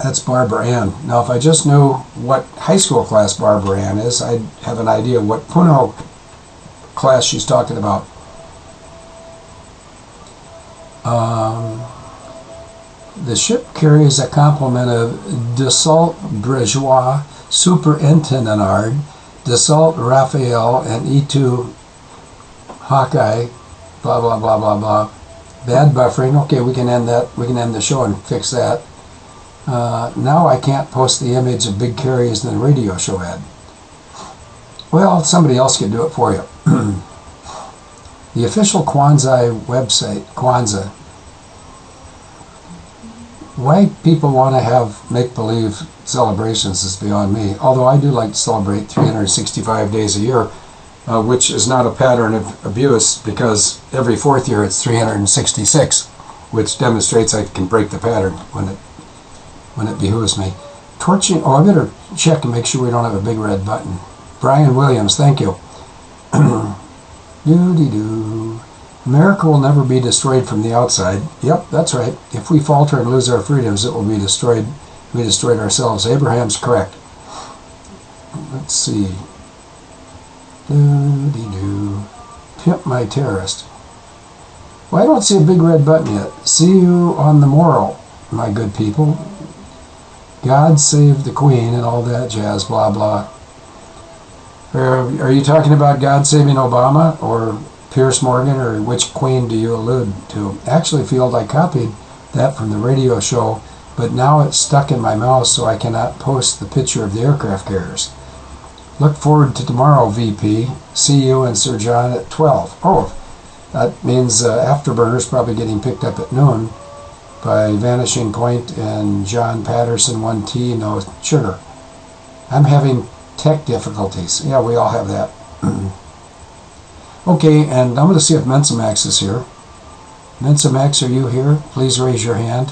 That's Barbara Ann. Now, if I just knew what high school class Barbara Ann is, I'd have an idea what Puno class she's talking about. The ship carries a complement of Dassault Brejois, Superintendent, Dassault Raphael, and E2 Hawkeye, blah, blah, blah, blah, blah. Bad buffering. Okay, we can end that. We can end the show and fix that. Now I can't post the image of Big Carries in the radio show ad. Well, somebody else can do it for you. The official Kwanzaa website, Kwanzaa. Why people want to have make-believe celebrations is beyond me. Although I do like to celebrate 365 days a year, which is not a pattern of abuse because every fourth year it's 366. which demonstrates I can break the pattern when it behooves me. Torching, oh, I better check and make sure we don't have a big red button. Brian Williams, thank you. Doo-dee-doo. America will never be destroyed from the outside. Yep, that's right. If we falter and lose our freedoms, it will be destroyed. We destroyed ourselves. Abraham's correct. Let's see. Doo-dee-doo. Pimp my terrorist. Well, I don't see a big red button yet. See you on the morrow, my good people. God save the Queen and all that jazz, blah, blah. Are you talking about God saving Obama or Pierce Morgan, or which Queen do you allude to? Actually, Field, I copied that from the radio show, but now it's stuck in my mouse, so I cannot post the picture of the aircraft carriers. Look forward to tomorrow, VP. See you and Sir John at 12. Oh, that means Afterburner's probably getting picked up at noon by Vanishing Point and John Patterson, 1T, no sugar. I'm having tech difficulties. Yeah, we all have that. Okay, and I'm going to see if Mensa Max is here. Mensa Max, are you here? Please raise your hand.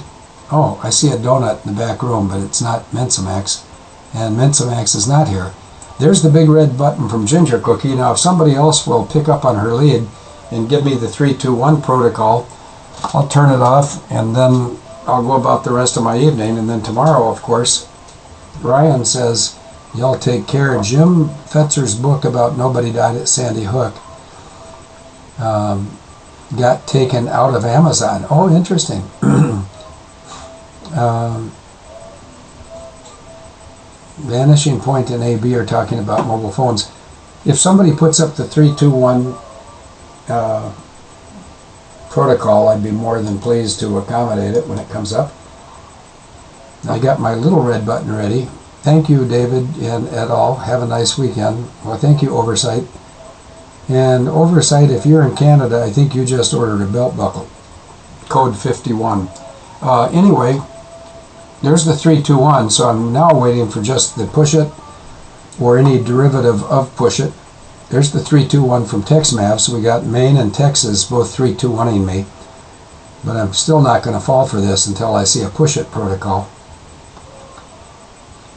Oh, I see a donut in the back room, but it's not Mensa Max. And Mensa Max is not here. There's the big red button from Ginger Cookie. Now, if somebody else will pick up on her lead and give me the 3-2-1 protocol, I'll turn it off, and then I'll go about the rest of my evening. And then tomorrow, of course, Ryan says, y'all take care. Jim Fetzer's book about Nobody Died at Sandy Hook got taken out of Amazon. Oh, interesting. Vanishing Point and AB are talking about mobile phones. If somebody puts up the 3-2-1 protocol, I'd be more than pleased to accommodate it when it comes up. I got my little red button ready. Thank you, David and et al. Have a nice weekend. Well, thank you, Oversight. And Oversight, if you're in Canada, I think you just ordered a belt buckle. Code 51. Anyway, there's the 3-2-1, so I'm now waiting for just the push it or any derivative of push it. There's the 3-2-1 from TexMav, so we got Maine and Texas both 3-2-1ing me. But I'm still not going to fall for this until I see a push it protocol.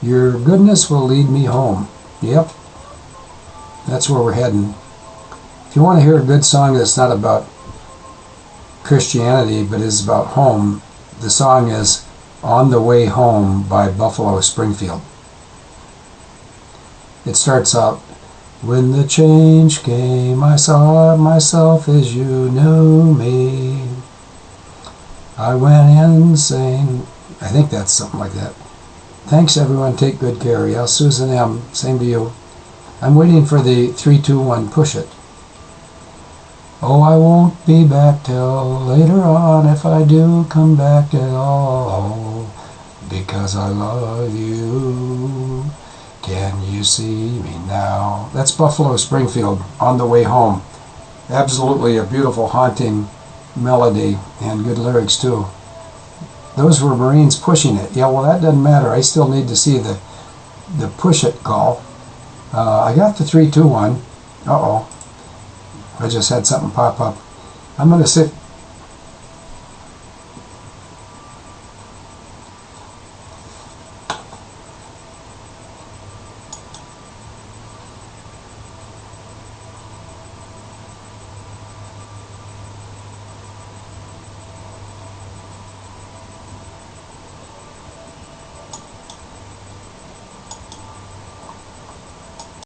Your goodness will lead me home. Yep. That's where we're heading. If you want to hear a good song that's not about Christianity but is about home, the song is On the Way Home by Buffalo Springfield. It starts out, when the change came, I saw myself as you knew me. I went insane. I think that's something like that. Thanks, everyone. Take good care. Yeah, Susan M. Same to you. I'm waiting for the 3-2-1 push it. Oh, I won't be back till later on if I do come back at all, because I love you. Can you see me now? That's Buffalo Springfield, On the Way Home. Absolutely a beautiful, haunting melody and good lyrics too. Those were Marines pushing it. Yeah, well, that doesn't matter. I still need to see the push it call. I got the 3-2-1. Uh-oh. I just had something pop up. I'm going to sit